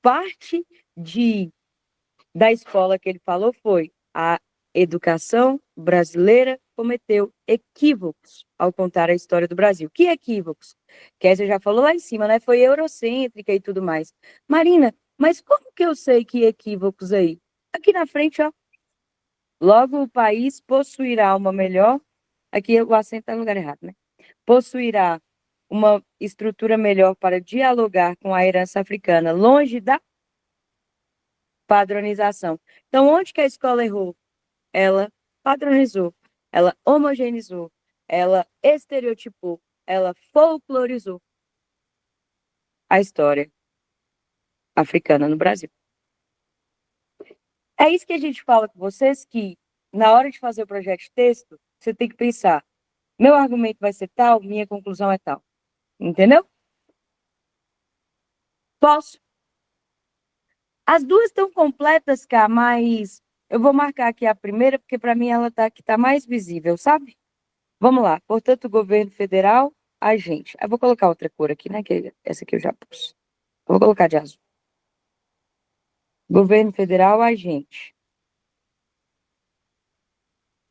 parte da escola que ele falou foi a educação brasileira cometeu equívocos ao contar a história do Brasil. Que equívocos? Kézia já falou lá em cima, né? Foi eurocêntrica e tudo mais. Marina, mas como que eu sei que equívocos aí? Aqui na frente, ó. Logo, o país possuirá uma melhor Aqui o acento está no lugar errado, né? Possuirá uma estrutura melhor para dialogar com a herança africana, longe da padronização. Então, onde que a escola errou? Ela padronizou, ela homogeneizou, ela estereotipou, ela folclorizou a história africana no Brasil. É isso que a gente fala com vocês, que na hora de fazer o projeto de texto, você tem que pensar, meu argumento vai ser tal, minha conclusão é tal. Entendeu? Posso? As duas estão completas, cá, mas eu vou marcar aqui a primeira, porque para mim ela tá que tá mais visível, sabe? Vamos lá. Portanto, o governo federal, agente. Eu vou colocar outra cor aqui, né? Que essa aqui eu já pus. Eu vou colocar de azul. Governo federal, agente.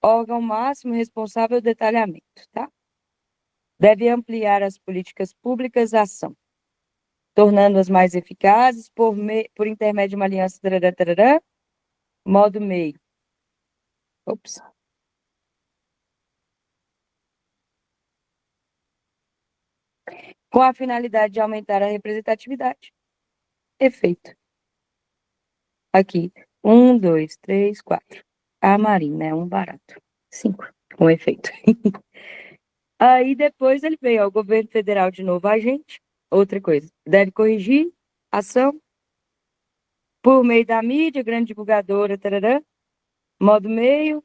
Órgão máximo responsável detalhamento, tá? Deve ampliar as políticas públicas à ação, tornando-as mais eficazes por intermédio de uma aliança, tarará, tarará, modo meio. Ops. Com a finalidade de aumentar a representatividade. Efeito. Aqui. 1, 2, 3, 4. A Marina é um barato. 5. Com efeito. Aí depois ele veio ao governo federal de novo, agente. Outra coisa. Deve corrigir ação por meio da mídia, grande divulgadora, tarará, modo meio.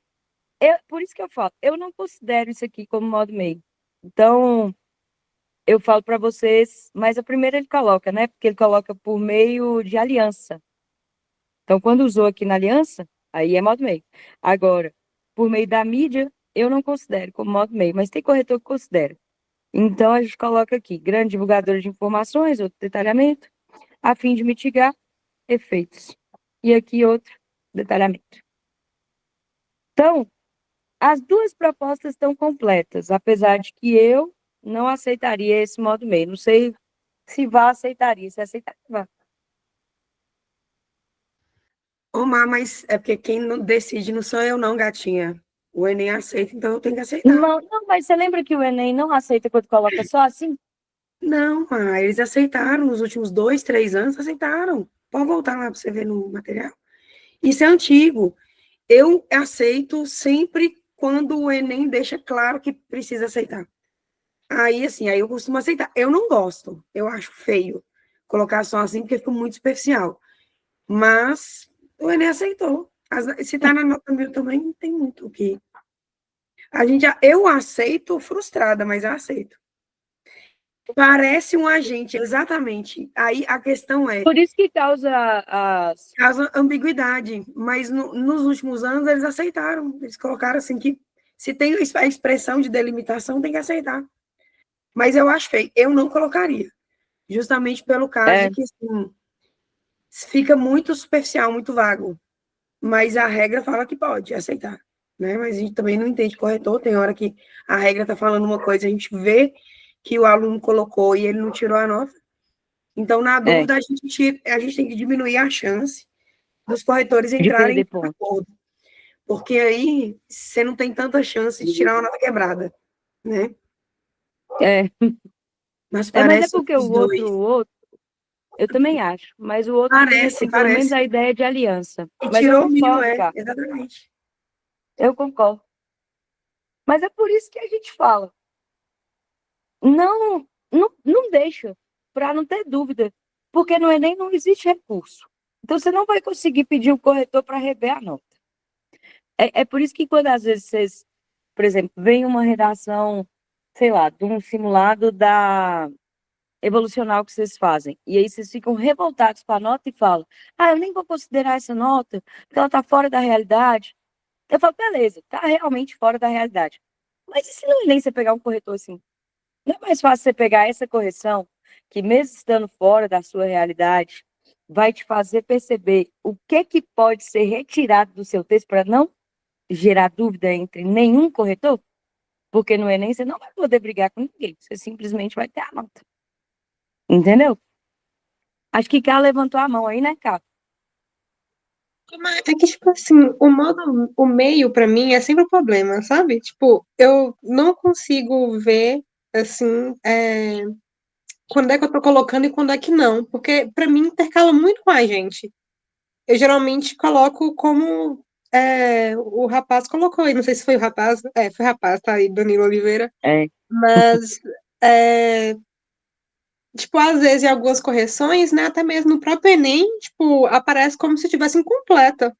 Por isso que eu falo, eu não considero isso aqui como modo meio. Então, eu falo para vocês, mas a primeira ele coloca, né? Porque ele coloca por meio de aliança. Então, quando usou aqui na aliança, aí é modo meio. Agora, por meio da mídia, eu não considero como modo meio, mas tem corretor que considera. Então, a gente coloca aqui, grande divulgador de informações, outro detalhamento, a fim de mitigar efeitos. E aqui outro detalhamento. Então, as duas propostas estão completas, apesar de que eu não aceitaria esse modo meio. Não sei se vá aceitaria, se aceitaria, vá.
Omar, mas é porque quem não decide não sou eu não, gatinha. O Enem aceita, então eu tenho que aceitar.
Não, mas você lembra que o Enem não aceita quando coloca só assim?
Não, mas eles aceitaram nos últimos 2, 3 anos, aceitaram. Pode voltar lá para você ver no material. Isso é antigo. Eu aceito sempre quando o Enem deixa claro que precisa aceitar. Aí, assim, aí eu costumo aceitar. Eu não gosto, eu acho feio colocar só assim, porque fica muito superficial. Mas o Enem aceitou. Se tá na nota 1000 também, não tem muito o que. Eu aceito frustrada, mas eu aceito. Parece um agente, exatamente. Aí a questão é,
Por isso que causa
causa ambiguidade, mas nos últimos anos eles aceitaram. Eles colocaram assim que se tem a expressão de delimitação, tem que aceitar. Mas eu acho feio. Eu não colocaria. Justamente pelo caso de que assim, fica muito superficial, muito vago. Mas a regra fala que pode aceitar. Né? Mas a gente também não entende corretor. Tem hora que a regra está falando uma coisa, a gente vê que o aluno colocou e ele não tirou a nota. Então, na dúvida, a gente tem que diminuir a chance dos corretores
de
entrarem
perder
em
ponto.
acordo. Porque aí você não tem tanta chance de tirar uma nota quebrada. Né? Mas
Mas
parece
é porque
os
o
dois.
outro, eu também acho, mas o outro tem pelo menos a ideia de aliança.
E
Mas eu
tirou 1000,
concordo, cara.
exatamente.
Eu concordo. Mas é por isso que a gente fala. Não deixa, para não ter dúvida. Porque no Enem não existe recurso. Então, você não vai conseguir pedir o corretor para rever a nota. É por isso que quando às vezes vocês, por exemplo, vem uma redação, sei lá, de um simulado da evolucional que vocês fazem, e aí vocês ficam revoltados com a nota e falam, eu nem vou considerar essa nota, porque ela está fora da realidade. Eu falo, beleza, está realmente fora da realidade. Mas e se no Enem você pegar um corretor assim? Não é mais fácil você pegar essa correção, que mesmo estando fora da sua realidade, vai te fazer perceber o que pode ser retirado do seu texto para não gerar dúvida entre nenhum corretor? Porque no Enem você não vai poder brigar com ninguém, você simplesmente vai ter a nota. Entendeu? Acho que Cá levantou a mão aí, né, Cá?
É que, tipo assim, o meio pra mim é sempre o problema, sabe? Tipo, eu não consigo ver, assim, quando é que eu tô colocando e quando é que não, porque pra mim intercala muito com a gente. Eu geralmente coloco como o rapaz colocou aí, não sei se foi o rapaz, foi o rapaz, tá aí, Danilo Oliveira,
É,
mas, é, tipo, às vezes em algumas correções, né, até mesmo no próprio Enem, tipo, aparece como se tivesse incompleta.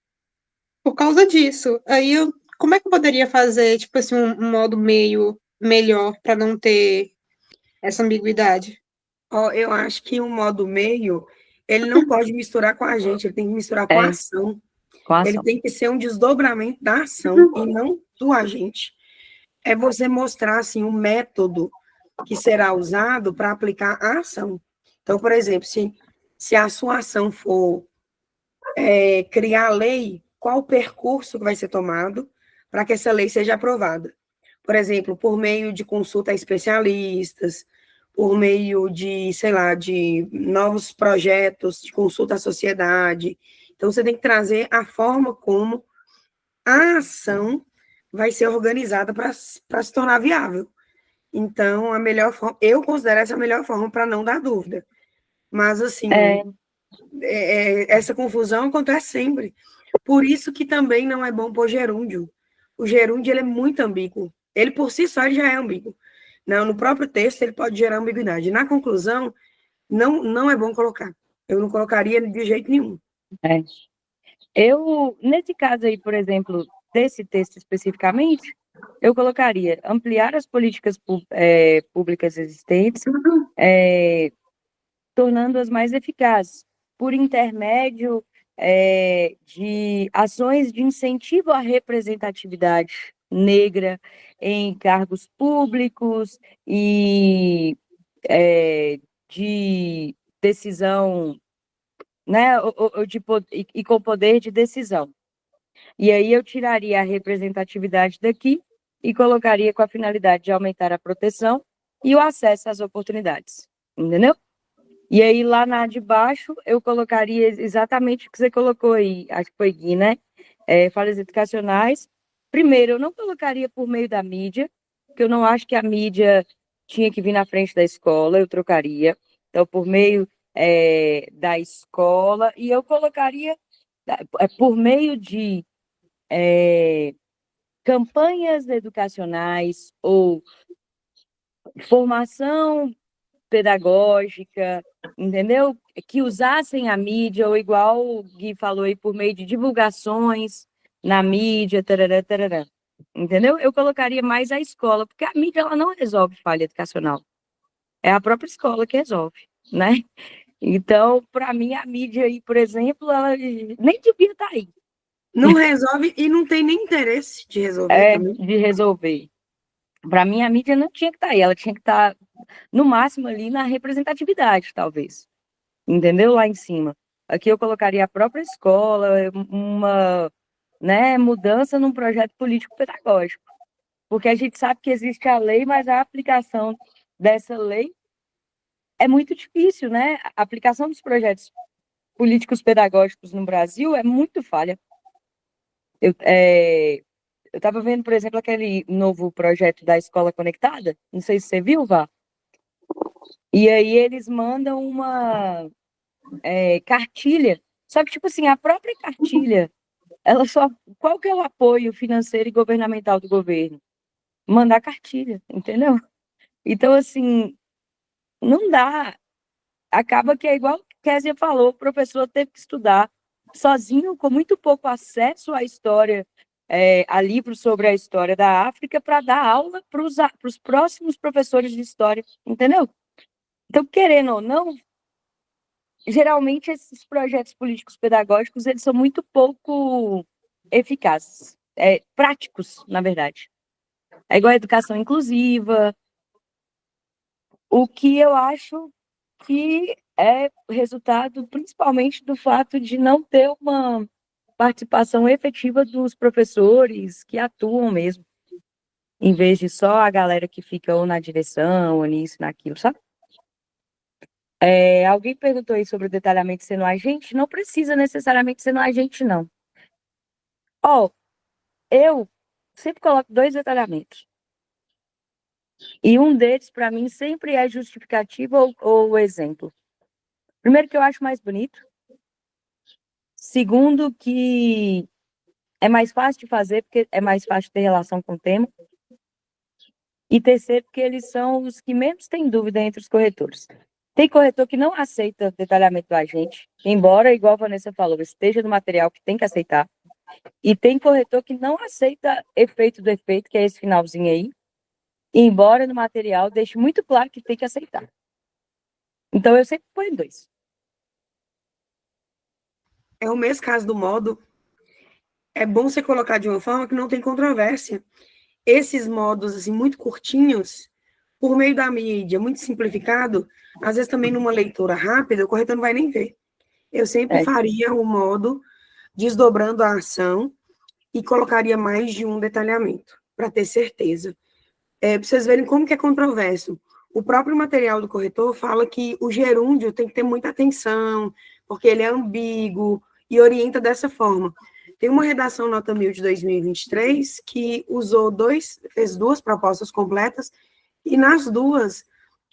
Por causa disso. Como é que eu poderia fazer, tipo assim, um modo meio melhor para não ter essa ambiguidade?
Ó, eu acho que o modo meio, ele não pode misturar com a gente, ele tem que misturar com a
é,
ação.
com a
Ele
ação.
tem que ser um desdobramento da ação e não do agente. É você mostrar assim o método que será usado para aplicar a ação. Então, por exemplo, se a sua ação for criar a lei, qual o percurso que vai ser tomado para que essa lei seja aprovada? Por exemplo, por meio de consulta a especialistas, por meio de, sei lá, de novos projetos de consulta à sociedade. Então, você tem que trazer a forma como a ação vai ser organizada para se tornar viável. Então, a melhor forma, eu considero essa a melhor forma para não dar dúvida. Mas, assim,
É,
essa confusão acontece sempre. Por isso que também não é bom pôr gerúndio. O gerúndio ele é muito ambíguo. Ele, por si só, ele já é ambíguo. Não, no próprio texto, ele pode gerar ambiguidade. Na conclusão, não é bom colocar. Eu não colocaria de jeito nenhum.
é. Eu, nesse caso aí, por exemplo, desse texto especificamente, eu colocaria ampliar as políticas públicas existentes, tornando-as mais eficazes, por intermédio de ações de incentivo à representatividade negra em cargos públicos e de decisão, né, e com poder de decisão. E aí eu tiraria a representatividade daqui e colocaria com a finalidade de aumentar a proteção e o acesso às oportunidades, entendeu? E aí lá na de baixo eu colocaria exatamente o que você colocou aí, acho que foi Gui, né? Falhas educacionais. Primeiro, eu não colocaria por meio da mídia, porque eu não acho que a mídia tinha que vir na frente da escola, eu trocaria. Então, por meio da escola, e eu colocaria por meio de campanhas educacionais ou formação pedagógica, entendeu? Que usassem a mídia, ou igual o Gui falou aí, por meio de divulgações na mídia, tarará, tarará. Entendeu? Eu colocaria mais a escola, porque a mídia ela não resolve falha educacional. É a própria escola que resolve, né? Então, para mim, a mídia aí, por exemplo, ela nem devia estar aí,
Não resolve e não tem nem interesse de resolver também.
de resolver. Para mim, a mídia não tinha que estar aí, ela tinha que estar, no máximo, ali na representatividade, talvez. Entendeu? Lá em cima. Aqui eu colocaria a própria escola, uma, né, mudança num projeto político-pedagógico. Porque a gente sabe que existe a lei, mas a aplicação dessa lei é muito difícil, né? A aplicação dos projetos políticos pedagógicos no Brasil é muito falha. Eu estava vendo, por exemplo, aquele novo projeto da Escola Conectada, não sei se você viu, Vá. E aí eles mandam uma cartilha, só que, tipo assim, a própria cartilha, ela só. Qual que é o apoio financeiro e governamental do governo? Mandar cartilha, entendeu? Então, assim, não dá. Acaba que é igual o Kézia falou, o professor teve que estudar sozinho, com muito pouco acesso à história, a livros sobre a história da África, para dar aula para os próximos professores de história, entendeu? Então, querendo ou não, geralmente esses projetos políticos pedagógicos, eles são muito pouco eficazes, práticos, na verdade. É igual a educação inclusiva, o que eu acho que é resultado principalmente do fato de não ter uma participação efetiva dos professores que atuam mesmo, em vez de só a galera que fica ou na direção, ou nisso, naquilo, sabe? Alguém perguntou aí sobre o detalhamento sendo agente? Não precisa necessariamente ser no agente, não. Ó, eu sempre coloco 2 detalhamentos. E um deles, para mim, sempre é justificativa ou exemplo. Primeiro, que eu acho mais bonito. Segundo, que é mais fácil de fazer, porque é mais fácil ter relação com o tema. E terceiro, porque eles são os que menos têm dúvida entre os corretores. Tem corretor que não aceita detalhamento do agente, embora, igual a Vanessa falou, esteja no material que tem que aceitar. E tem corretor que não aceita efeito do efeito, que é esse finalzinho aí, embora no material deixe muito claro que tem que aceitar. Então, eu sempre ponho 2.
É o mesmo caso do modo. É bom você colocar de uma forma que não tem controvérsia. Esses modos, assim, muito curtinhos, por meio da mídia, muito simplificado, às vezes também numa leitura rápida, o corretor não vai nem ver. Eu sempre faria o modo desdobrando a ação e colocaria mais de um detalhamento, para ter certeza. Para vocês verem como que é controverso. O próprio material do corretor fala que o gerúndio tem que ter muita atenção, porque ele é ambíguo e orienta dessa forma. Tem uma redação nota 1000 de 2023 que fez 2 propostas completas, e nas 2,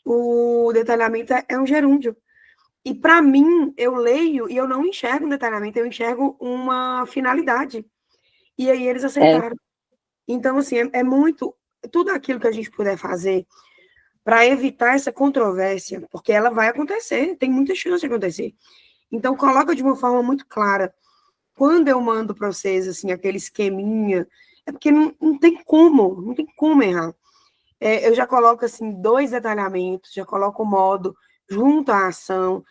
o detalhamento é um gerúndio. E, para mim, eu leio e eu não enxergo um detalhamento, eu enxergo uma finalidade. E aí eles aceitaram. Então, assim, é muito... Tudo aquilo que a gente puder fazer para evitar essa controvérsia, porque ela vai acontecer, tem muita chance de acontecer. Então, coloca de uma forma muito clara. Quando eu mando para vocês, assim, aquele esqueminha, é porque não tem como errar. Eu já coloco, assim, 2 detalhamentos, já coloco o modo junto à ação,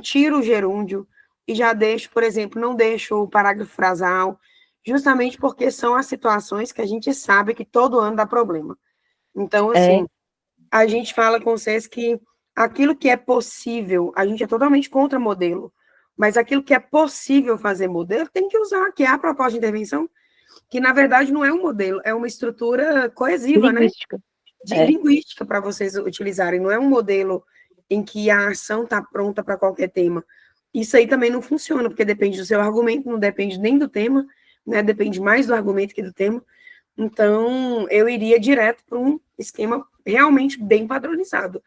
tiro o gerúndio e já deixo, por exemplo, não deixo o parágrafo frasal, justamente porque são as situações que a gente sabe que todo ano dá problema. Então, assim, a gente fala com vocês que aquilo que é possível, a gente é totalmente contra modelo, mas aquilo que é possível fazer modelo, tem que usar, que é a proposta de intervenção, que na verdade não é um modelo, é uma estrutura coesiva,
linguística,
né? De linguística para vocês utilizarem, não é um modelo em que a ação está pronta para qualquer tema. Isso aí também não funciona, porque depende do seu argumento, não depende nem do tema, né? Depende mais do argumento que do tema. Então, eu iria direto para um esquema realmente bem padronizado,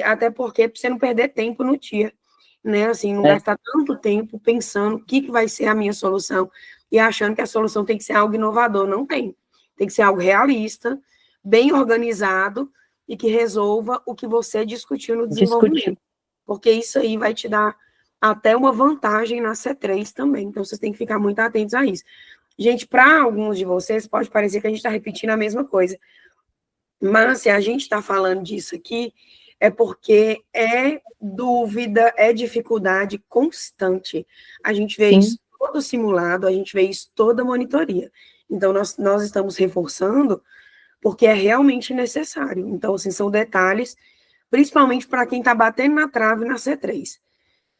até porque para você não perder tempo no dia, né? Assim, não gastar tanto tempo pensando o que vai ser a minha solução e achando que a solução tem que ser algo inovador. Não tem. Tem que ser algo realista, bem organizado e que resolva o que você discutiu no desenvolvimento. Porque isso aí vai te dar até uma vantagem na C3 também. Então, vocês têm que ficar muito atentos a isso. Gente, para alguns de vocês, pode parecer que a gente está repetindo a mesma coisa. Mas, se a gente está falando disso aqui, é porque é dúvida, é dificuldade constante. A gente vê isso todo simulado, a gente vê isso toda monitoria. Então, nós estamos reforçando porque é realmente necessário. Então, assim, são detalhes, principalmente para quem está batendo na trave na C3.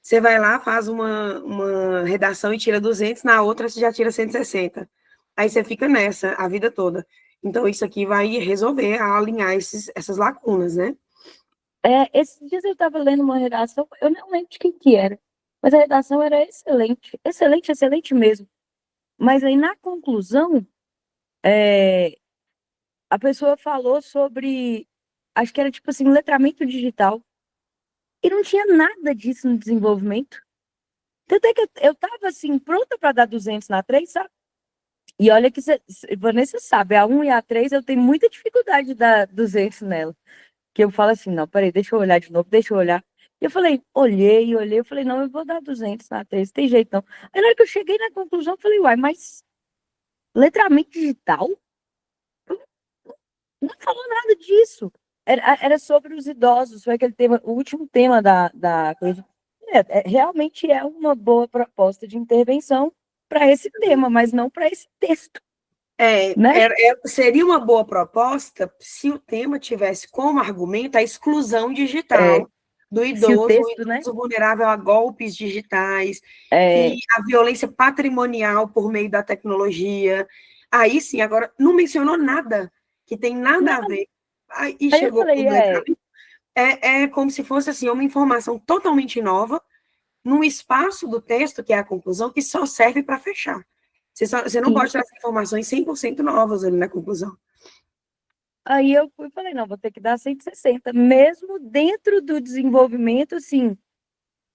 Você vai lá, faz uma redação e tira 200, na outra você já tira 160. Aí você fica nessa a vida toda. Então, isso aqui vai resolver, alinhar essas lacunas, né?
Esses dias eu estava lendo uma redação, eu não lembro de quem que era, mas a redação era excelente, excelente, excelente mesmo. Mas aí, na conclusão, a pessoa falou sobre, acho que era tipo assim, letramento digital, e não tinha nada disso no desenvolvimento. Tanto é que eu tava assim, pronta para dar 200 na 3, sabe? E olha que Vanessa sabe, a 1 e a 3 eu tenho muita dificuldade de dar 200 nela. Que eu falo assim, não, peraí, deixa eu olhar de novo, deixa eu olhar. E eu falei, olhei, eu falei, não, eu vou dar 200 na 3, tem jeito não. Aí na hora que eu cheguei na conclusão, eu falei, uai, mas letramento digital? Não falou nada disso. Era sobre os idosos, foi aquele tema, o último tema da coisa. Realmente é uma boa proposta de intervenção para esse tema, mas não para esse texto. Né?
Seria uma boa proposta se o tema tivesse como argumento a exclusão digital do idoso,
texto,
o idoso vulnerável a golpes digitais, e a violência patrimonial por meio da tecnologia. Aí sim, agora não mencionou nada que tem nada a ver. Aí chegou com o letramento. É como se fosse assim, uma informação totalmente nova, num espaço do texto, que é a conclusão, que só serve para fechar. Você não
Sim.
pode trazer informações 100% novas ali na conclusão.
Aí eu fui e falei, não, vou ter que dar 160, mesmo dentro do desenvolvimento, assim,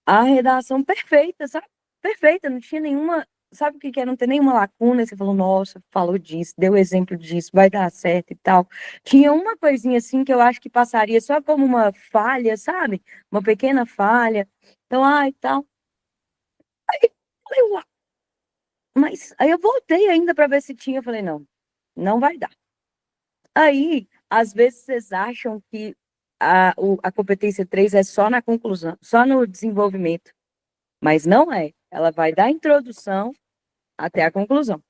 a redação perfeita, sabe? Perfeita, não tinha nenhuma, sabe o que é? Não ter nenhuma lacuna, você falou, nossa, falou disso, deu exemplo disso, vai dar certo e tal. Tinha uma coisinha assim que eu acho que passaria só como uma falha, sabe? Uma pequena falha. Então, e tal. Aí, falei, uau. Mas aí eu voltei ainda para ver se tinha, eu falei, não, não vai dar. Aí, às vezes, vocês acham que a competência 3 é só na conclusão, só no desenvolvimento, mas não é. Ela vai da introdução até a conclusão.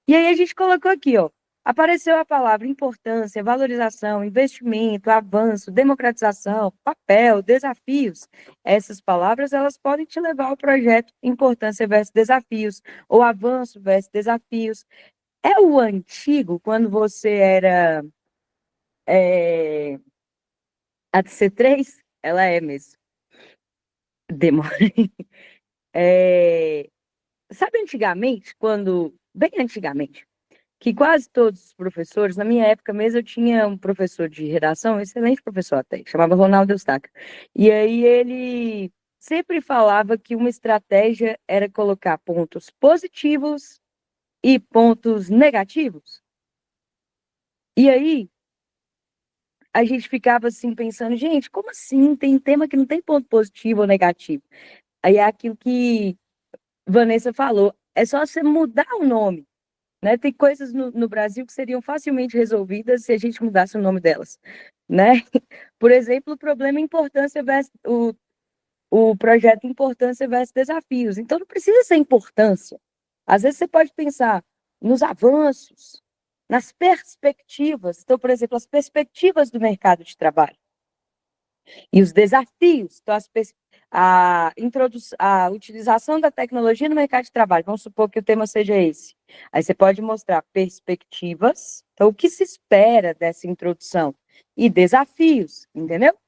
E aí a gente colocou aqui, ó, apareceu a palavra importância, valorização, investimento, avanço, democratização, papel, desafios. Essas palavras, elas podem te levar ao projeto importância versus desafios, ou avanço versus desafios. É o antigo, quando você era a de C3, ela é mesmo. Demora. Sabe antigamente, bem antigamente, que quase todos os professores, na minha época mesmo, eu tinha um professor de redação, um excelente professor até, chamava Ronaldo Eustáquio. E aí ele sempre falava que uma estratégia era colocar pontos positivos e pontos negativos. E aí a gente ficava assim pensando, gente, como assim? Tem tema que não tem ponto positivo ou negativo. Aí é aquilo que Vanessa falou, é só você mudar o nome, né? Tem coisas no Brasil que seriam facilmente resolvidas se a gente mudasse o nome delas, né? Por exemplo, o problema importância versus o projeto importância versus desafios. Então não precisa ser importância. Às vezes você pode pensar nos avanços, nas perspectivas. Então, por exemplo, as perspectivas do mercado de trabalho. E os desafios, então a utilização da tecnologia no mercado de trabalho, vamos supor que o tema seja esse. Aí você pode mostrar perspectivas, então o que se espera dessa introdução, e desafios, entendeu?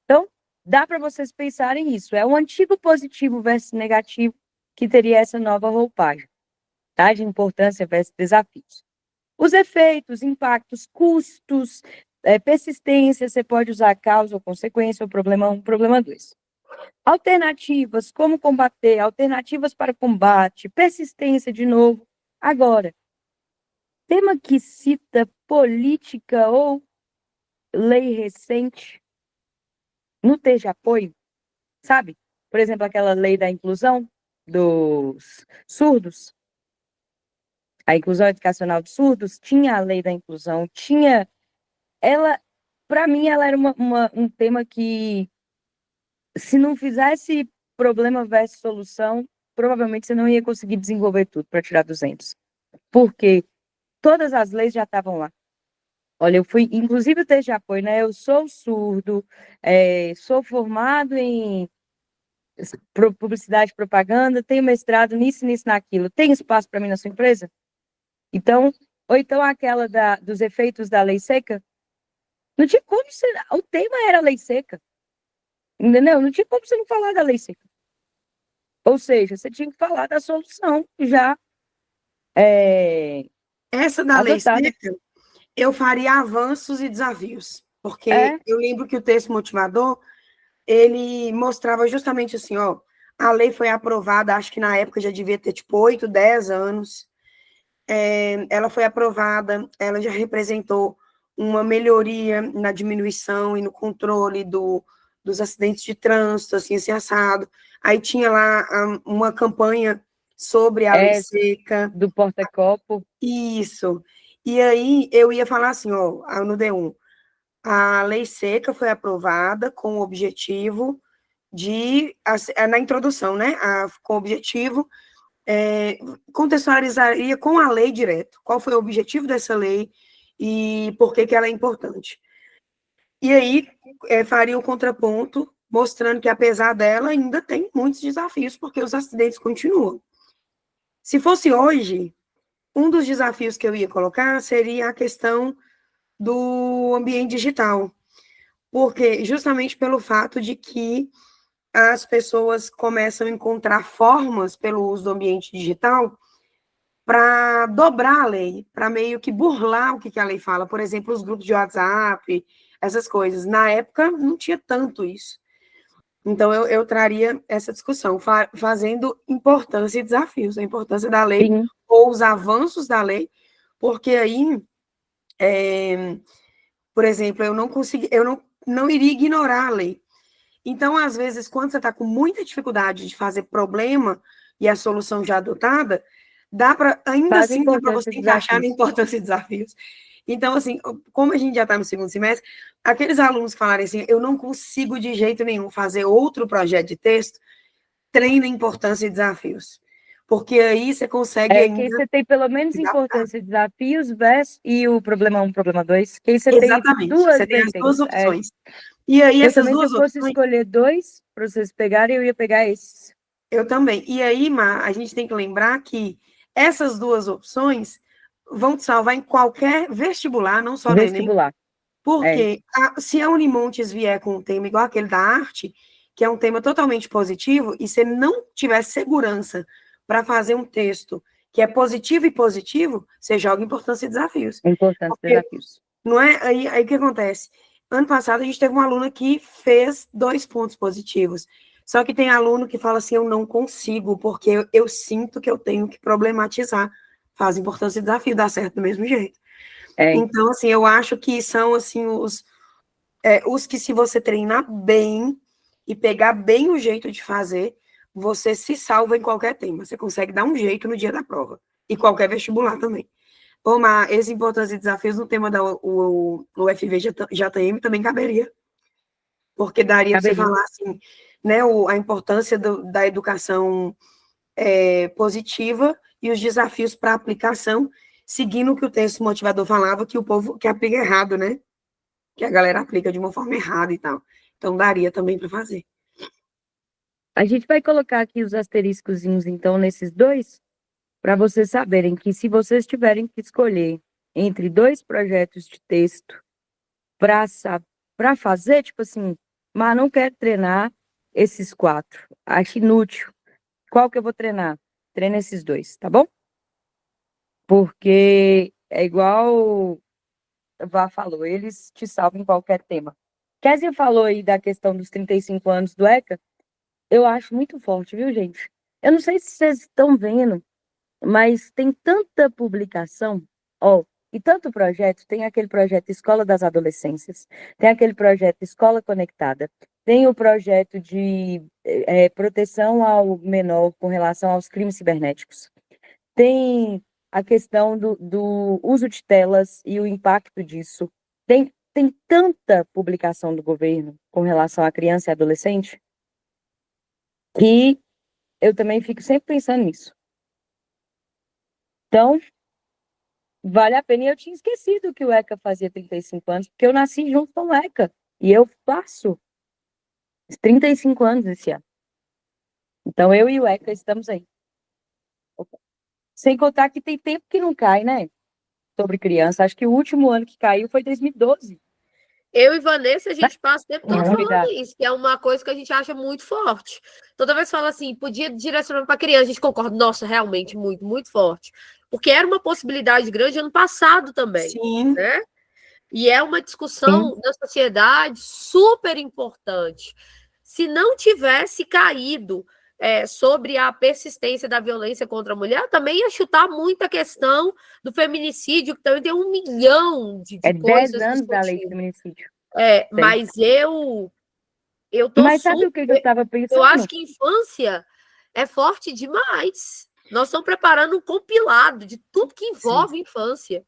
Então, dá para vocês pensarem nisso, é o antigo positivo versus negativo que teria essa nova roupagem, tá? De importância versus desafios. Os efeitos, impactos, custos, persistência, você pode usar causa ou consequência, ou problema 1, problema 2. Alternativas, como combater, alternativas para combate, persistência de novo. Agora, tema que cita política ou lei recente no texto de apoio, sabe? Por exemplo, aquela lei da inclusão dos surdos, a inclusão educacional dos surdos, tinha a lei da inclusão, tinha ela, para mim, ela era um tema que, se não fizesse problema versus solução, provavelmente você não ia conseguir desenvolver tudo para tirar 200. Porque todas as leis já estavam lá. Olha, eu fui, inclusive o texto de apoio, né? Eu sou surdo, sou formado em publicidade e propaganda, tenho mestrado nisso, nisso, naquilo. Tem espaço para mim na sua empresa? Então, ou então aquela dos efeitos da lei seca, não tinha como ser. O tema era lei seca. Entendeu? Não tinha como você não falar da lei seca. Ou seja, você tinha que falar da solução já
Essa da lei
adotada.
seca, eu faria avanços e desafios. Porque
É.
eu lembro que o texto motivador, ele mostrava justamente assim, ó, a lei foi aprovada, acho que na época já devia ter, tipo, 8, 10 anos. Ela foi aprovada, ela já representou uma melhoria na diminuição e no controle dos acidentes de trânsito, assim, esse assado. Aí tinha lá uma campanha sobre a lei seca.
Do porta-copo.
Isso. E aí eu ia falar assim, ó, no D1, a lei seca foi aprovada com o objetivo na introdução, né, com o objetivo, contextualizaria com a lei direto, qual foi o objetivo dessa lei e por que ela é importante. E aí faria o contraponto, mostrando que apesar dela, ainda tem muitos desafios, porque os acidentes continuam. Se fosse hoje, um dos desafios que eu ia colocar seria a questão do ambiente digital, porque justamente pelo fato de que as pessoas começam a encontrar formas pelo uso do ambiente digital para dobrar a lei, para meio que burlar o que a lei fala. Por exemplo, os grupos de WhatsApp, essas coisas. Na época, não tinha tanto isso. Então, eu traria essa discussão, fazendo importância e desafios, a importância da lei,
Sim.
ou os avanços da lei, porque aí, por exemplo, eu não iria ignorar a lei. Então, às vezes, quando você está com muita dificuldade de fazer problema e a solução já adotada, ainda assim, dá para você encaixar na importância e desafios. Então, assim, como a gente já está no segundo semestre, aqueles alunos que falarem assim, eu não consigo de jeito nenhum fazer outro projeto de texto, treina importância e desafios. Porque aí você consegue ainda...
que você tem pelo menos importância e desafios e o problema 1, problema 2, que aí você
Exatamente,
tem duas
você tem as duas
vertentes.
opções. E aí, essas
também,
duas
se eu fosse
opções...
escolher 2 para vocês pegarem, eu ia pegar esses.
Eu também. E aí, Mar, a gente tem que lembrar que essas duas opções vão te salvar em qualquer vestibular, não só no Enem. Porque se a Unimontes vier com um tema igual aquele da arte, que é um tema totalmente positivo, e você não tiver segurança para fazer um texto que é positivo e positivo, você joga importância e desafios.
Importância e desafios.
Não é? Aí o que acontece? Ano passado, a gente teve uma aluna que fez 2 pontos positivos. Só que tem aluno que fala assim, eu não consigo, porque eu sinto que eu tenho que problematizar. Faz importância e desafio, dá certo do mesmo jeito. Então, assim, eu acho que são, assim, os que se você treinar bem e pegar bem o jeito de fazer, você se salva em qualquer tema. Você consegue dar um jeito no dia da prova. E qualquer vestibular também. Omar, esses importâncias e desafios no tema da UFV JM também caberia. Porque daria para você falar, assim, né, a importância da educação positiva e os desafios para aplicação, seguindo o que o texto motivador falava, que o povo que aplica errado, né? Que a galera aplica de uma forma errada e tal. Então, daria também para fazer.
A gente vai colocar aqui os asteriscozinhos, então, nesses 2, para vocês saberem que se vocês tiverem que escolher entre 2 projetos de texto para fazer, tipo assim, mas não quero treinar esses 4, acho inútil. Qual que eu vou treinar? Treina esses 2, tá bom? Porque é igual o Vá falou, eles te salvam em qualquer tema. Kézia falou aí da questão dos 35 anos do ECA, eu acho muito forte, viu, gente? Eu não sei se vocês estão vendo, mas tem tanta publicação, e tanto projeto, tem aquele projeto Escola das Adolescências, tem aquele projeto Escola Conectada, tem o projeto de proteção ao menor com relação aos crimes cibernéticos, tem a questão do uso de telas e o impacto disso, tem tanta publicação do governo com relação à criança e adolescente, que eu também fico sempre pensando nisso. Então, vale a pena. E eu tinha esquecido que o ECA fazia 35 anos, porque eu nasci junto com o ECA. E eu faço 35 anos esse ano. Então, eu e o ECA estamos aí. Sem contar que tem tempo que não cai, né? Sobre criança. Acho que o último ano que caiu foi 2012.
Eu e Vanessa, a gente passa o tempo todo falando isso, que é uma coisa que a gente acha muito forte. Toda vez fala assim, podia direcionar para criança, a gente concorda, nossa, realmente, muito, muito forte. Porque era uma possibilidade grande ano passado também.
Sim.
Né? E é uma discussão da sociedade super importante. Se não tivesse caído sobre a persistência da violência contra a mulher, também ia chutar muito a questão do feminicídio, que também tem 1 milhão de coisas.
10 anos da lei do feminicídio.
Mas eu tô
Mas sabe o que eu estava pensando?
Eu acho que infância é forte demais. Nós estamos preparando um compilado de tudo que envolve infância.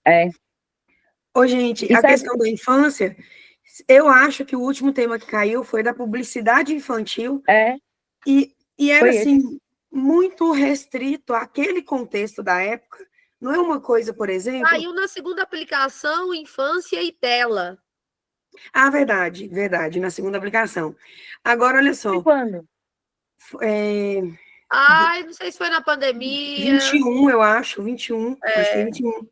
Ô, gente, a questão da infância, eu acho que o último tema que caiu foi da publicidade infantil. E era, assim, muito restrito àquele contexto da época. Não é uma coisa, por exemplo...
Caiu na segunda aplicação, infância e tela.
Ah, verdade, na segunda aplicação. Agora, olha só.
E quando?
Não sei se foi na pandemia.
21, eu acho, 21. Acho que foi 21.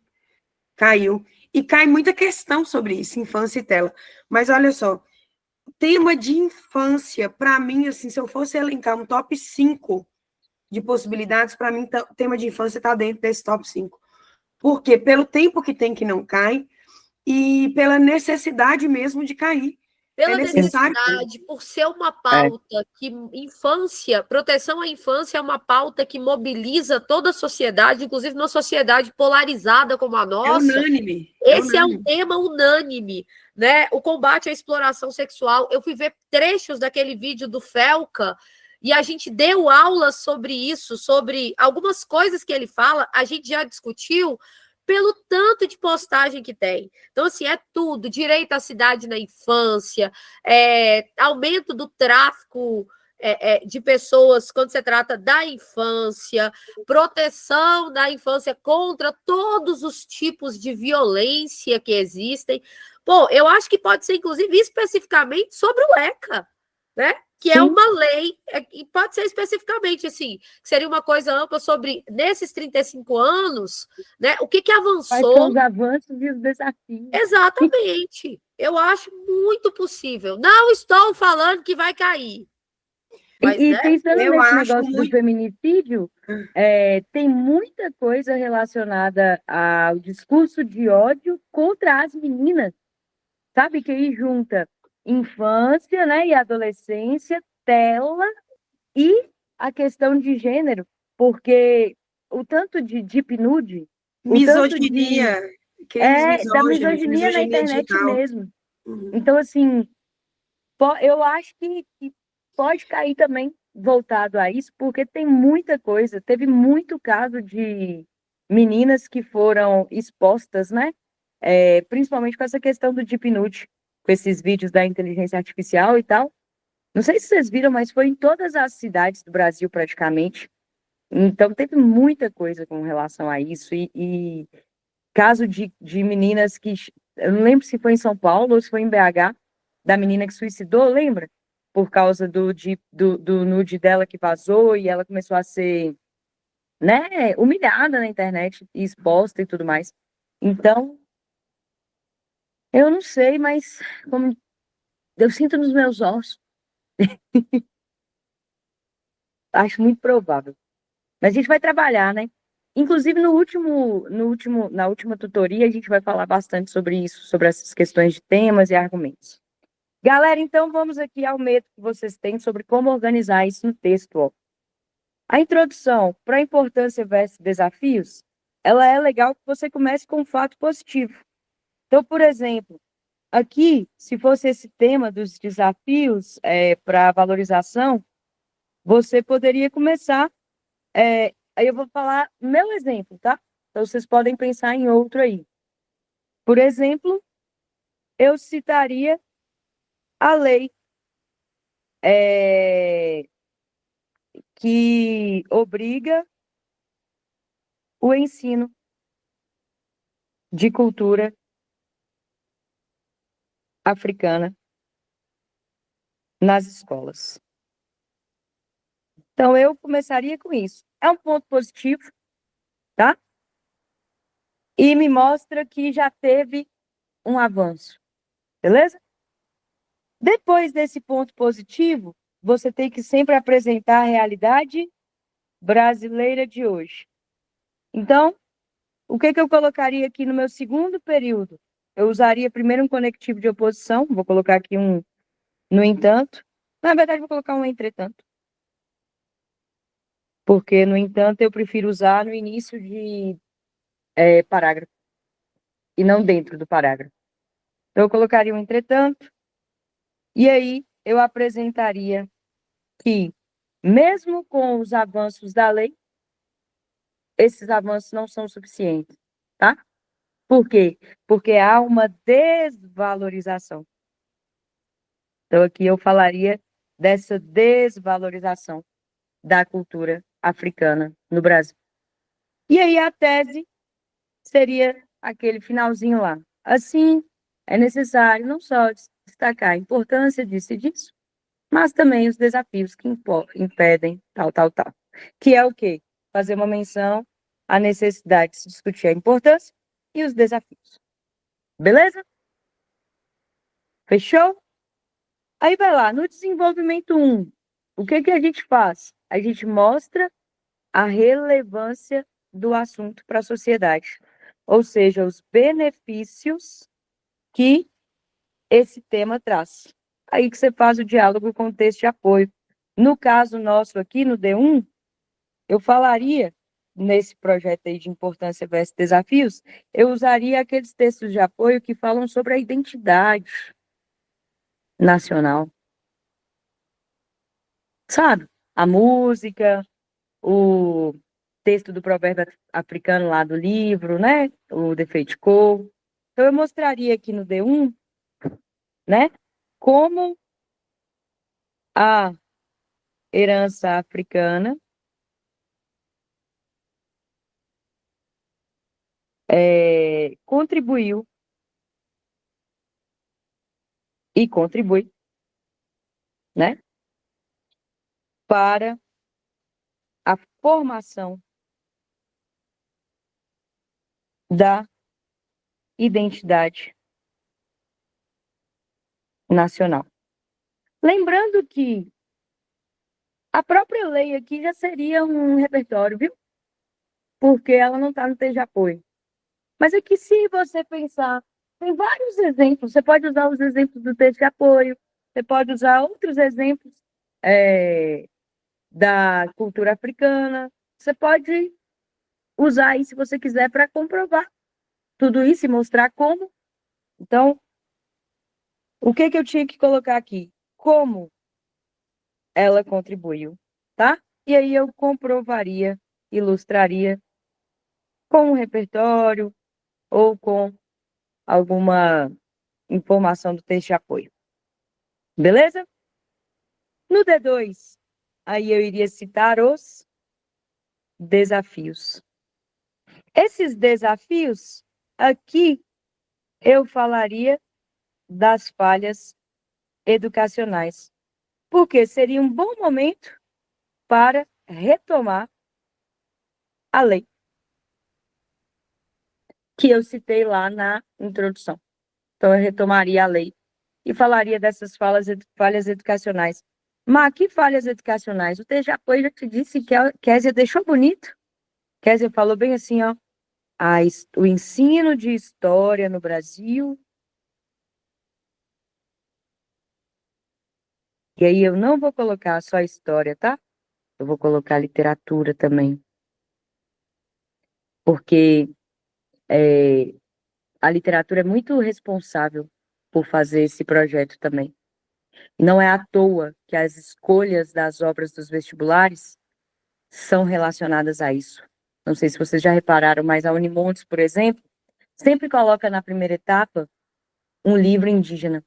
Caiu. E cai muita questão sobre isso, infância e tela. Mas olha só, tema de infância, para mim, assim, se eu fosse elencar um top 5 de possibilidades, para mim, o tema de infância está dentro desse top 5. Por quê? Pelo tempo que tem que não cai e pela necessidade mesmo de cair.
Pela
necessário.
necessidade, por ser uma pauta que proteção à infância é uma pauta que mobiliza toda a sociedade, inclusive uma sociedade polarizada como a nossa.
É unânime.
Esse é um tema unânime, né? O combate à exploração sexual. Eu fui ver trechos daquele vídeo do Felca e a gente deu aula sobre isso, sobre algumas coisas que ele fala, a gente já discutiu pelo tanto de postagem que tem. Então, assim, é tudo, direito à cidade na infância, aumento do tráfico de pessoas quando se trata da infância, proteção da infância contra todos os tipos de violência que existem. Bom, eu acho que pode ser, inclusive, especificamente sobre o ECA, né? Que Sim. É uma lei, e pode ser especificamente assim, que seria uma coisa ampla sobre, nesses 35 anos, né, o que avançou.
Quais são os avanços e os desafios.
Exatamente. Eu acho muito possível. Não estou falando que vai cair. Mas,
e
né,
pensando nesse negócio do feminicídio, tem muita coisa relacionada ao discurso de ódio contra as meninas, sabe? Que aí junta infância, né, e adolescência, tela e a questão de gênero, porque o tanto de deep nude,
misoginia,
da misoginia na internet digital. Mesmo.
Uhum.
Então, assim, eu acho que pode cair também voltado a isso, porque tem muita coisa, teve muito caso de meninas que foram expostas, né? Principalmente com essa questão do deep nude, com esses vídeos da inteligência artificial e tal. Não sei se vocês viram, mas foi em todas as cidades do Brasil, praticamente. Então, teve muita coisa com relação a isso. E caso de meninas que... Eu não lembro se foi em São Paulo ou se foi em BH, da menina que suicidou, lembra? Por causa do nude dela que vazou e ela começou a ser, né, humilhada na internet, exposta e tudo mais. Então, eu não sei, mas como eu sinto nos meus ossos, acho muito provável. Mas a gente vai trabalhar, né? Inclusive, na última tutoria, a gente vai falar bastante sobre isso, sobre essas questões de temas e argumentos. Galera, então vamos aqui ao método que vocês têm sobre como organizar isso no texto. Ó. A introdução para a importância versus desafios, ela é legal que você comece com um fato positivo. Então, por exemplo, aqui, se fosse esse tema dos desafios para a valorização, você poderia começar... aí eu vou falar meu exemplo, tá? Então, vocês podem pensar em outro aí. Por exemplo, eu citaria a lei que obriga o ensino de cultura africana nas escolas. Então, eu começaria com isso. É um ponto positivo, tá? E me mostra que já teve um avanço, beleza? Depois desse ponto positivo, você tem que sempre apresentar a realidade brasileira de hoje. Então, o que eu colocaria aqui no meu segundo período? Eu usaria primeiro um conectivo de oposição, vou colocar aqui um no entanto. Na verdade, vou colocar um entretanto. Porque, no entanto, eu prefiro usar no início de parágrafo e não dentro do parágrafo. Então, eu colocaria um entretanto e aí eu apresentaria que, mesmo com os avanços da lei, esses avanços não são suficientes, tá? Por quê? Porque há uma desvalorização. Então, aqui eu falaria dessa desvalorização da cultura africana no Brasil. E aí a tese seria aquele finalzinho lá. Assim, é necessário não só destacar a importância disso e disso, mas também os desafios que impedem tal. Que é o quê? Fazer uma menção à necessidade de se discutir a importância e os desafios. Beleza? Fechou? Aí vai lá, no desenvolvimento 1, o que a gente faz? A gente mostra a relevância do assunto para a sociedade, ou seja, os benefícios que esse tema traz. Aí que você faz o diálogo com o texto de apoio. No caso nosso aqui, no D1, eu falaria, nesse projeto aí de importância versus desafios, eu usaria aqueles textos de apoio que falam sobre a identidade nacional. Sabe? A música, o texto do provérbio africano lá do livro, né? O Defeiticou. Então, eu mostraria aqui no D1, né? Como a herança africana contribuiu e contribui, né? Para a formação da identidade nacional. Lembrando que a própria lei aqui já seria um repertório, viu? Porque ela não está no texto de apoio. Mas aqui, se você pensar, tem vários exemplos. Você pode usar os exemplos do texto de apoio, você pode usar outros exemplos da cultura africana. Você pode usar aí, se você quiser, para comprovar tudo isso e mostrar como. Então, o que eu tinha que colocar aqui? Como ela contribuiu, tá? E aí eu comprovaria, ilustraria com um repertório ou com alguma informação do texto de apoio. Beleza? No D2, aí eu iria citar os desafios. Esses desafios, aqui eu falaria das falhas educacionais, porque seria um bom momento para retomar a lei que eu citei lá na introdução. Então, eu retomaria a lei e falaria dessas falhas educacionais. Mas que falhas educacionais? O texto de apoio já te disse que a Kézia deixou bonito. Kézia falou bem assim, ó, o ensino de história no Brasil. E aí eu não vou colocar só história, tá? Eu vou colocar literatura também. Porque a literatura é muito responsável por fazer esse projeto também. Não é à toa que as escolhas das obras dos vestibulares são relacionadas a isso. Não sei se vocês já repararam, mas a Unimontes, por exemplo, sempre coloca na primeira etapa um livro indígena.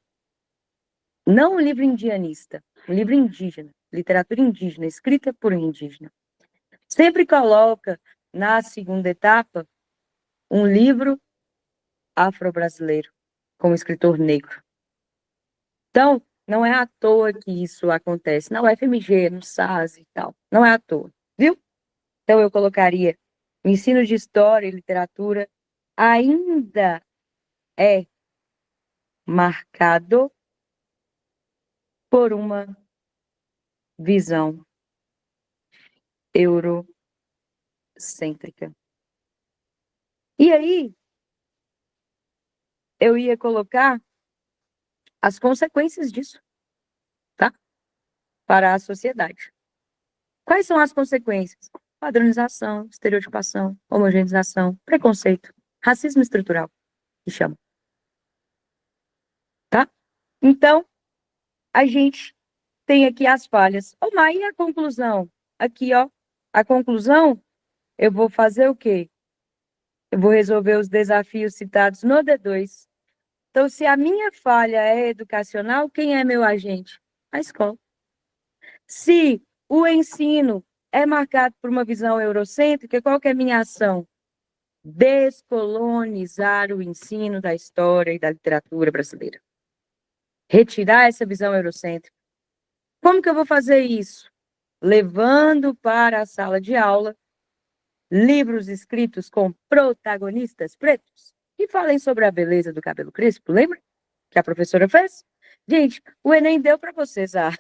Não um livro indianista, um livro indígena, literatura indígena, escrita por um indígena. Sempre coloca na segunda etapa um livro afro-brasileiro, com um escritor negro. Então, não é à toa que isso acontece. Na UFMG, no SAS e tal. Não é à toa, viu? Então, eu colocaria o ensino de história e literatura ainda é marcado por uma visão eurocêntrica. E aí, eu ia colocar as consequências disso, tá? Para a sociedade. Quais são as consequências? Padronização, estereotipação, homogeneização, preconceito, racismo estrutural, que chama. Tá? Então, a gente tem aqui as falhas. Mas e a conclusão? Aqui, ó, a conclusão, eu vou fazer o quê? Eu vou resolver os desafios citados no D2. Então, se a minha falha é educacional, quem é meu agente? A escola. Se o ensino é marcado por uma visão eurocêntrica, qual que é a minha ação? Descolonizar o ensino da história e da literatura brasileira. Retirar essa visão eurocêntrica. Como que eu vou fazer isso? Levando para a sala de aula livros escritos com protagonistas pretos que falem sobre a beleza do cabelo crespo, lembra? Que a professora fez? Gente, o Enem deu para vocês a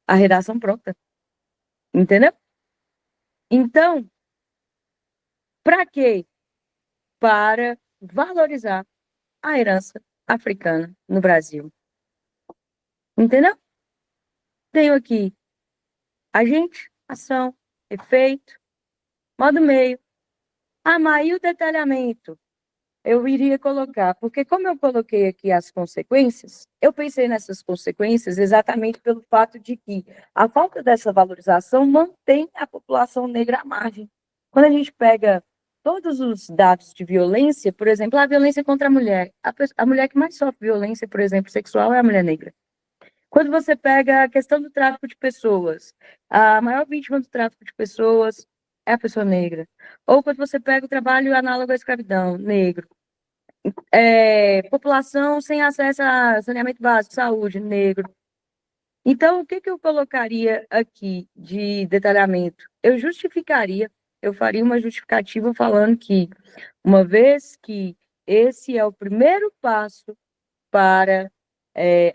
redação pronta. Entendeu? Então, para quê? Para valorizar a herança africana no Brasil. Entendeu? Tenho aqui agente, ação, efeito, modo meio. Mas e o detalhamento? Eu iria colocar, porque como eu coloquei aqui as consequências, eu pensei nessas consequências exatamente pelo fato de que a falta dessa valorização mantém a população negra à margem. Quando a gente pega todos os dados de violência, por exemplo, a violência contra a mulher, a mulher que mais sofre violência, por exemplo, sexual é a mulher negra. Quando você pega a questão do tráfico de pessoas, a maior vítima do tráfico de pessoas é a pessoa negra. Ou quando você pega o trabalho análogo à escravidão, negro. População sem acesso a saneamento básico, saúde, negro. Então, o que eu colocaria aqui de detalhamento? Eu faria uma justificativa falando que, uma vez que esse é o primeiro passo para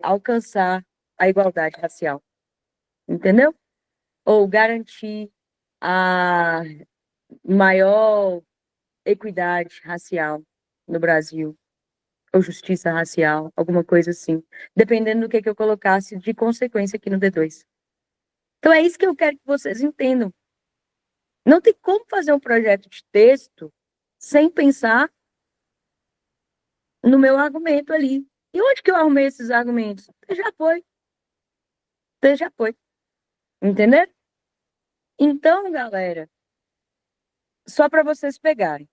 alcançar a igualdade racial, entendeu? Ou garantir a maior equidade racial no Brasil, ou justiça racial, alguma coisa assim, dependendo do que eu colocasse de consequência aqui no D2. Então é isso que eu quero que vocês entendam. Não tem como fazer um projeto de texto sem pensar no meu argumento ali. E onde que eu arrumei esses argumentos? Já foi. Entendeu? Então, galera, só para vocês pegarem.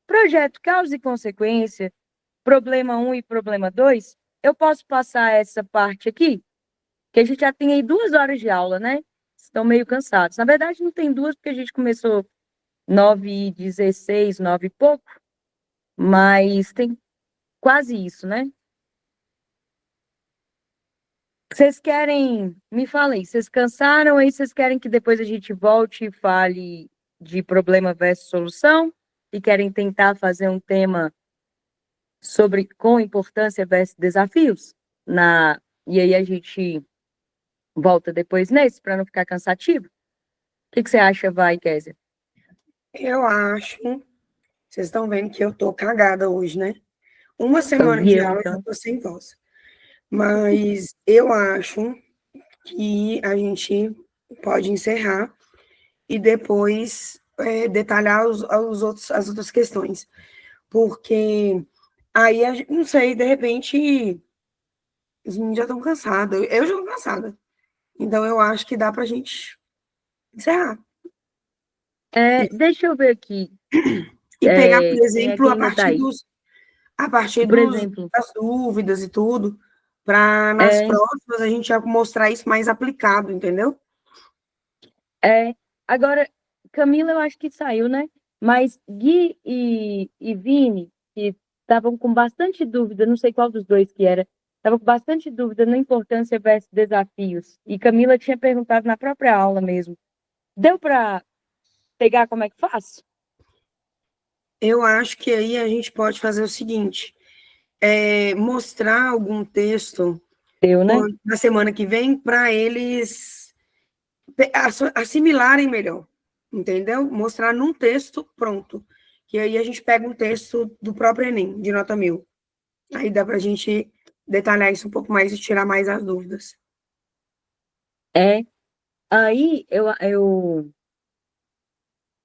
Projeto causa e consequência, problema 1 e problema 2, eu posso passar essa parte aqui, que a gente já tem aí 2 horas de aula, né? Estão meio cansados. Na verdade, não tem 2, porque a gente começou 9h16, 9 e pouco, mas tem quase isso, né? Vocês querem, me falem, vocês cansaram aí, vocês querem que depois a gente volte e fale de problema versus solução? E querem tentar fazer um tema sobre com importância versus desafios? E aí a gente volta depois nesse, para não ficar cansativo? O que você acha, vai, Kézia?
Eu acho. Vocês estão vendo que eu tô cagada hoje, né? Uma semana de aula eu tô sem voz. Mas eu acho que a gente pode encerrar e depois detalhar as outras questões. Porque aí, não sei, de repente, os meninos já estão cansados. Eu já estou cansada. Então, eu acho que dá para a gente encerrar.
Deixa eu ver aqui.
E pegar, por exemplo,
a partir
das dúvidas e tudo, para nas próximas a gente já mostrar isso mais aplicado, entendeu?
Agora, Camila, eu acho que saiu, né? Mas Gui e Vini, que estavam com bastante dúvida, não sei qual dos dois que era, estavam com bastante dúvida na importância versus desafios. E Camila tinha perguntado na própria aula mesmo. Deu para pegar como é que faz?
Eu acho que aí a gente pode fazer o seguinte, mostrar algum texto na semana que vem para eles assimilarem melhor, entendeu? Mostrar num texto pronto. Que aí a gente pega um texto do próprio Enem, de nota 1000. Aí dá para a gente detalhar isso um pouco mais e tirar mais as dúvidas.
Aí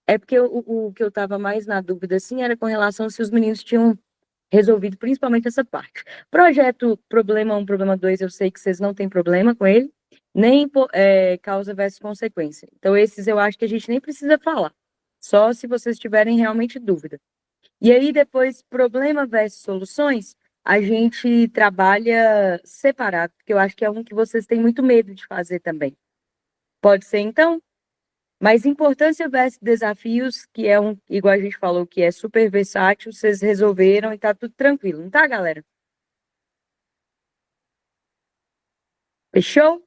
é porque o que eu estava mais na dúvida, assim, era com relação se os meninos tinham resolvido principalmente essa parte. Projeto problema 1, problema 2, eu sei que vocês não têm problema com ele, nem causa versus consequência. Então, esses eu acho que a gente nem precisa falar, só se vocês tiverem realmente dúvida. E aí, depois, problema versus soluções, a gente trabalha separado, porque eu acho que é um que vocês têm muito medo de fazer também. Pode ser, então? Mas importância versus desafios, que é igual a gente falou, que é super versátil, vocês resolveram e tá tudo tranquilo, não tá, galera? Fechou?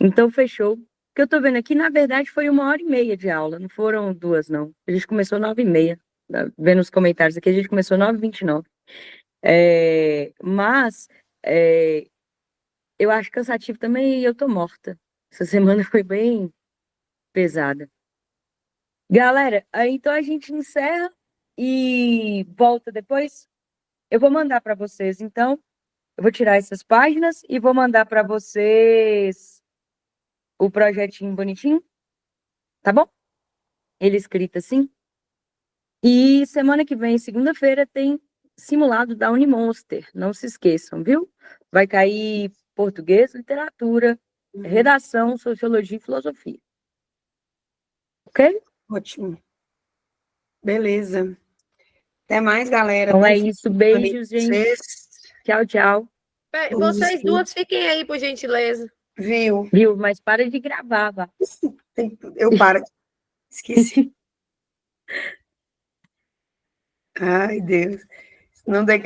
Então, fechou. O que eu tô vendo aqui, na verdade, foi 1h30 de aula, não foram 2, não. A gente começou 9h30. Vendo os comentários aqui, a gente começou 9h29. Mas eu acho cansativo também e eu tô morta. Essa semana foi bem pesada. Galera, aí então a gente encerra e volta depois. Eu vou mandar para vocês, então. Eu vou tirar essas páginas e vou mandar para vocês o projetinho bonitinho, tá bom? Ele escrito assim. E semana que vem, segunda-feira, tem simulado da Unimonster. Não se esqueçam, viu? Vai cair português, literatura, redação, sociologia e filosofia. Ok?
Ótimo. Beleza. Até mais, galera.
Então
Bom
é
fim de
isso.
semana aí
Beijos,
pra
gente.
vocês.
Tchau, tchau.
Vocês duas fiquem aí, por gentileza.
Viu?
Viu? Mas para de gravar, vá.
Eu paro. Esqueci. Ai, Deus. Não dê